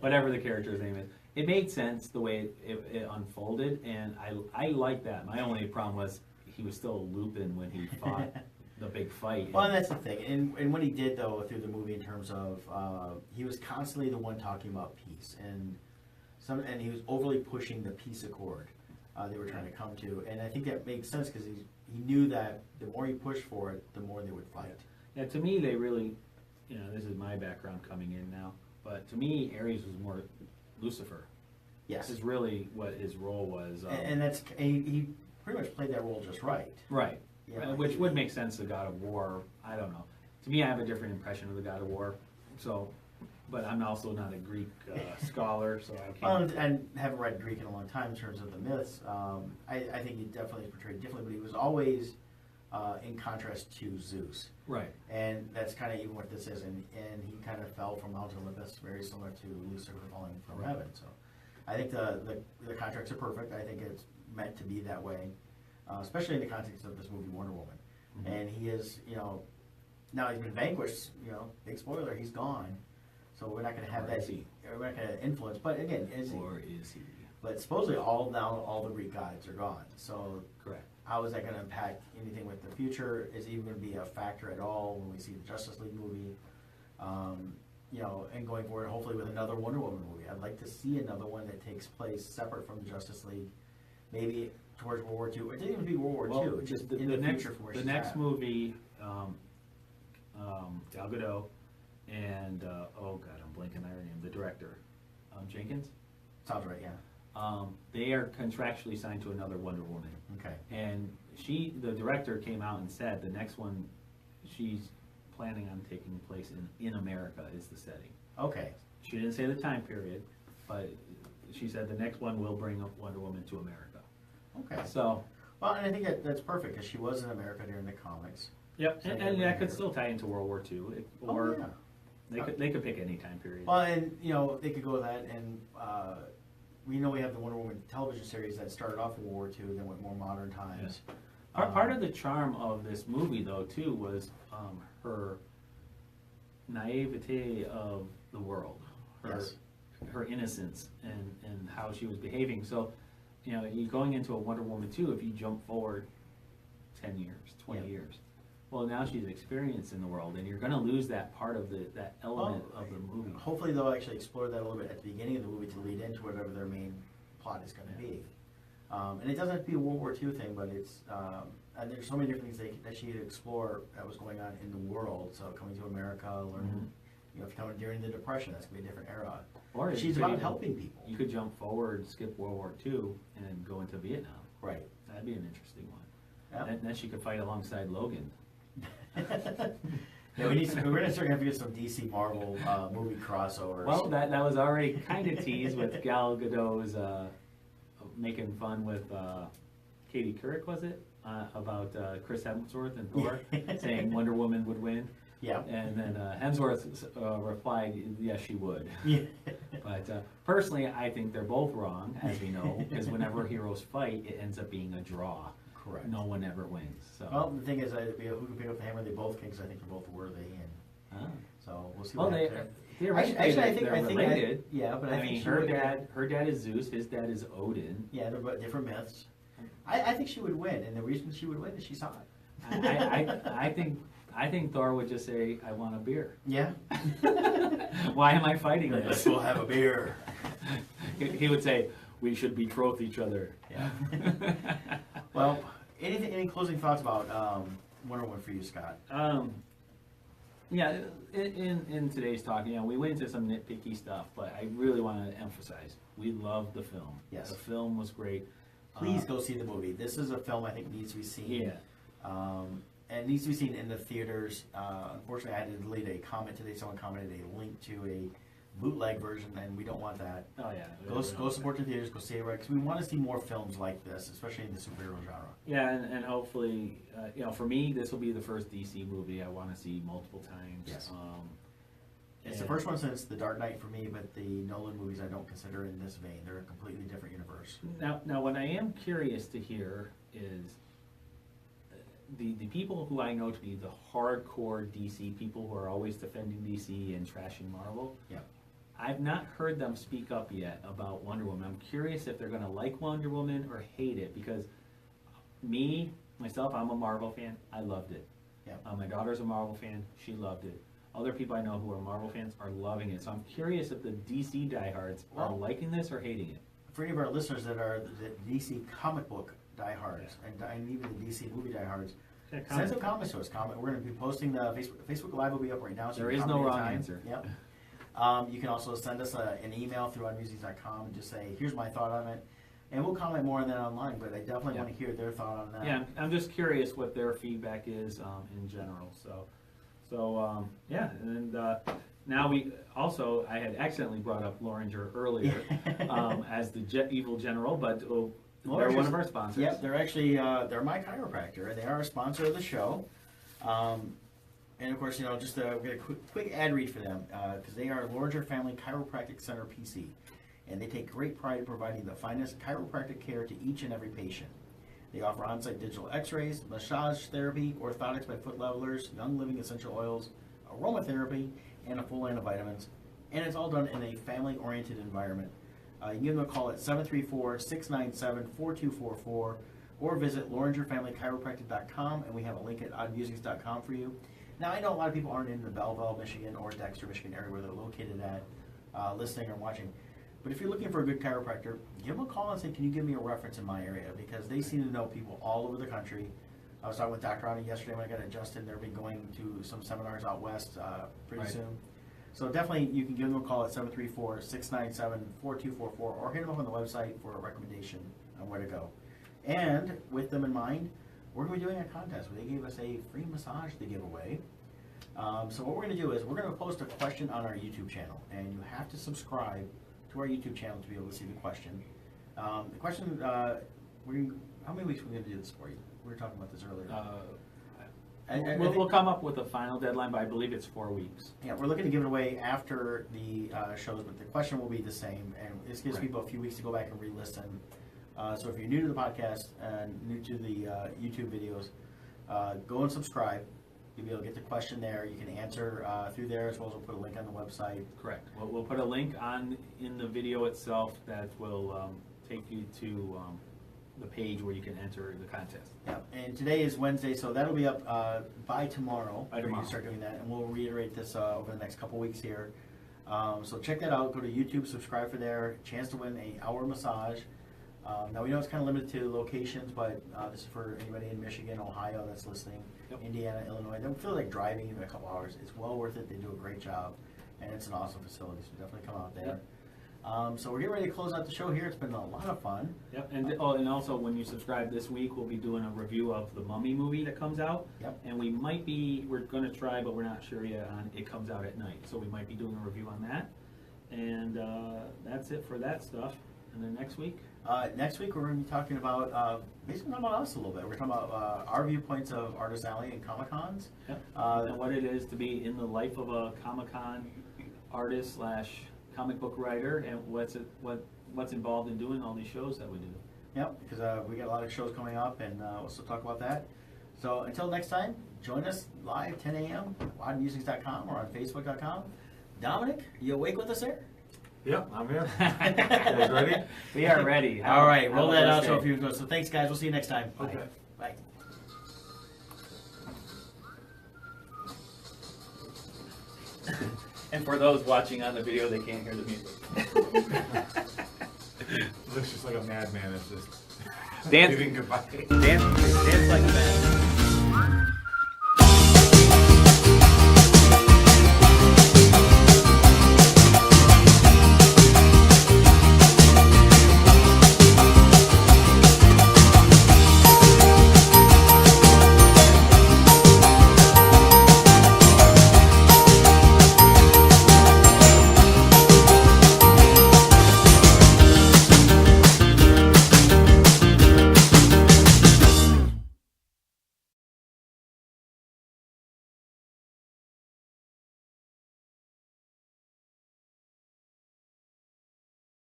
whatever the character's name is, it made sense the way it unfolded, and I like that. My only problem was he was still Lupin when he fought the big fight. Well, and that's the thing. And what he did, though, through the movie in terms of, he was constantly the one talking about peace. And he was overly pushing the peace accord they were trying to come to. And I think that makes sense, because he knew that the more he pushed for it, the more they would fight. Yeah, to me, they really, you know, this is my background coming in now, but to me, Ares was more Lucifer. Yes. Is really what his role was. And he pretty much played that role just right. Right. Yeah, Which would make sense, the God of War. I don't know. To me, I have a different impression of the God of War. So, but I'm also not a Greek scholar, so I can't. And haven't read Greek in a long time in terms of the myths. I think he definitely is portrayed differently, but he was always in contrast to Zeus. Right. And that's kind of even what this is. And he kind of fell from Mount Olympus, very similar to Lucifer falling from heaven. So I think the contracts are perfect. I think it's meant to be that way, especially in the context of this movie, Wonder Woman. Mm-hmm. And he is, you know, now he's been vanquished, you know, big spoiler, he's gone. So we're not going to have that. We're not going to influence. But again, is he? But supposedly all the Greek gods are gone. So correct. How is that going to impact anything with the future? Is it even going to be a factor at all when we see the Justice League movie? You know, and going forward, hopefully with another Wonder Woman movie. I'd like to see another one that takes place separate from the Justice League, maybe towards World War II. It didn't even be World War II. Just in the future from where she's the next at. movie, Gal Gadot and oh god, I'm blanking on her name. The director, Jenkins. Sounds right. Yeah. They are contractually signed to another Wonder Woman. Okay. And the director came out and said the next one, she's planning on taking place in America is the setting. Okay, She didn't say the time period, but she said the next one will bring up Wonder Woman to America. okay. So, Well, and I think that's perfect, because she was in America during the comics. yep, So and they that bring could her- still tie into World War II, Oh, or yeah. they could pick any time period. Well, and, you know, they could go with that, and, we know we have the Wonder Woman television series that started off in World War II, then went more modern times. Part of the charm of this movie, though, too, was her naivete of the world, Yes. her innocence, and how she was behaving. So, you know, you going into a Wonder Woman 2, if you jump forward 10 years, 20 Yeah. years, well, now she's experienced in the world, and you're going to lose that part of that element of the movie. Hopefully they'll actually explore that a little bit at the beginning of the movie to lead into whatever their main plot is gonna be. And it doesn't have to be a World War II thing, but it's, and there's so many different things that she could explore that was going on in the world, so coming to America, learning, you know, if you're coming during the Depression, that's gonna be a different era. Or you She's could about even- helping people. You could jump forward, skip World War II, and go into Vietnam. Right. That'd be an interesting one. Yeah. And then she could fight alongside Logan. Yeah, we're gonna start having to get some DC Marvel, movie crossovers. Well, that was already kind of teased with Gal Gadot's making fun with Katie Couric, was it? About Chris Hemsworth and Thor, saying Wonder Woman would win. Yeah. And then Hemsworth replied, yes, she would. Yeah. But personally, I think they're both wrong, as we know, because whenever heroes fight, it ends up being a draw. Correct. No one ever wins, so. Well, the thing is, who can pick up the hammer? They both can, 'cause I think they're both worthy, and Ah. so we'll see Well, what they, happens. theoretically, Actually, I they're think related. yeah, but I think mean, she her would- dad is Zeus, his dad is Odin. Yeah, they're but different myths. I think she would win, and the reason she would win is she saw it. I think Thor would just say, I want a beer. Yeah. Why am I fighting Let's this? go have a beer. He would say, we should betroth each other. Yeah. Well, any closing thoughts about Wonder Woman for you, Scott? Yeah, in today's talk, you know, we went into some nitpicky stuff, but I really want to emphasize, we loved the film. Yes. The film was great. Please go see the movie. This is a film I think needs to be seen. Yeah. And it needs to be seen in the theaters. Unfortunately, I had to delete a comment today. Someone commented a link to a bootleg version, and we don't want that. Oh, yeah. Go support the theaters. Go see it right, because we want to see more films like this, especially in the superhero genre. Yeah, and hopefully, you know, for me, this will be the first DC movie I want to see multiple times. Yes. It's the and- first one since The Dark Knight for me, but the Nolan movies I don't consider in this vein. They're a completely different universe. Now, what I am curious to hear is the people who I know to be the hardcore DC people who are always defending DC and trashing Marvel. Yeah. I've not heard them speak up yet about Wonder Woman. I'm curious if they're going to like Wonder Woman or hate it, because myself, I'm a Marvel fan. I loved it. Yeah. My daughter's a Marvel fan. She loved it. Other people I know who are Marvel fans are loving it. So I'm curious if the DC diehards are Well- liking this or hating it. For any of our listeners that are the DC comic book diehards and even the DC movie diehards, send some comments to us. We're going to be posting the Facebook Live will be up right now. So There you is can no comment wrong anytime. answer. Yep. You can also send us an email through onmusings.com and just say, here's my thought on it. And we'll comment more on that online, but I definitely want to hear their thought on that. Yeah, I'm just curious what their feedback is in general. So yeah, and now I had accidentally brought up Loringer earlier as the evil general, but they're one of our sponsors. Yep, they're actually they're my chiropractor, and they are a sponsor of the show. And of course, you know, just a quick ad read for them, because they are Loringer Family Chiropractic Center PC, and they take great pride in providing the finest chiropractic care to each and every patient. They offer on-site digital x-rays, massage therapy, orthotics by foot levelers, Young Living essential oils, aromatherapy, and a full line of vitamins. And it's all done in a family-oriented environment. You can give them a call at 734-697-4244 or visit LoringerFamilyChiropractic.com, and we have a link at oddmusings.com for you. Now, I know a lot of people aren't in the Belleville, Michigan or Dexter, Michigan area where they're located at, listening or watching. But if you're looking for a good chiropractor, give them a call and say, can you give me a reference in my area? Because they seem to know people all over the country. I was talking with Dr. Ani yesterday when I got adjusted. They'll be going to some seminars out west pretty Right. soon. So definitely you can give them a call at 734-697-4244 or hit them up on the website for a recommendation on where to go. And with them in mind, we're going to be doing a contest where they gave us a free massage to give away. So what we're gonna do is, we're gonna post a question on our YouTube channel, and you have to subscribe to our YouTube channel to be able to see the question. The question, how many weeks are we gonna do this for you? We were talking about this earlier. I think- We'll come up with a final deadline, but I believe it's 4 weeks. Yeah, we're looking to give it away after the shows, but the question will be the same, and this gives Right. people a few weeks to go back and re-listen. So if you're new to the podcast and new to the YouTube videos, go and subscribe. You'll be able to get the question there. You can answer through there, as well as we'll put a link on the website. Correct. We'll put a link in the video itself that will take you to the page where you can enter the contest. Yeah, and today is Wednesday, so that'll be up by tomorrow. By We tomorrow. can start doing that, and we'll reiterate this over the next couple weeks here. So check that out. Go to YouTube, subscribe for there. Chance to win an hour massage. Now we know it's kind of limited to locations, but this is for anybody in Michigan, Ohio that's listening, Yep. Indiana, Illinois. Don't feel like driving even a couple hours. It's well worth it. They do a great job, and it's an awesome facility. So definitely come out there. Yep. So we're getting ready to close out the show here. It's been a lot of fun. Yep, and also when you subscribe this week, we'll be doing a review of the Mummy movie that comes out. Yep. And we're gonna try, but we're not sure yet on, it comes out at night, so we might be doing a review on that. And that's it for that stuff. And then next week, Next week, we're going to be talking about, basically talking about us a little bit. We're talking about our viewpoints of Artist Alley and Comic-Cons. yep. Uh, And what it is to be in the life of a Comic-Con artist / comic book writer, and what's involved in doing all these shows that we do. Yep, because we got a lot of shows coming up, and we'll still talk about that. So until next time, join us live 10 a.m. on musings.com or on facebook.com. Dominic, you awake with us there? Yep, I'm here. You guys ready? We are ready. All right, roll that out. So you. so thanks, guys. We'll see you next time. Bye. Okay. Bye. And for those watching on the video, they can't hear the music. Looks just like a madman. It's just Dance. waving goodbye. Dance like a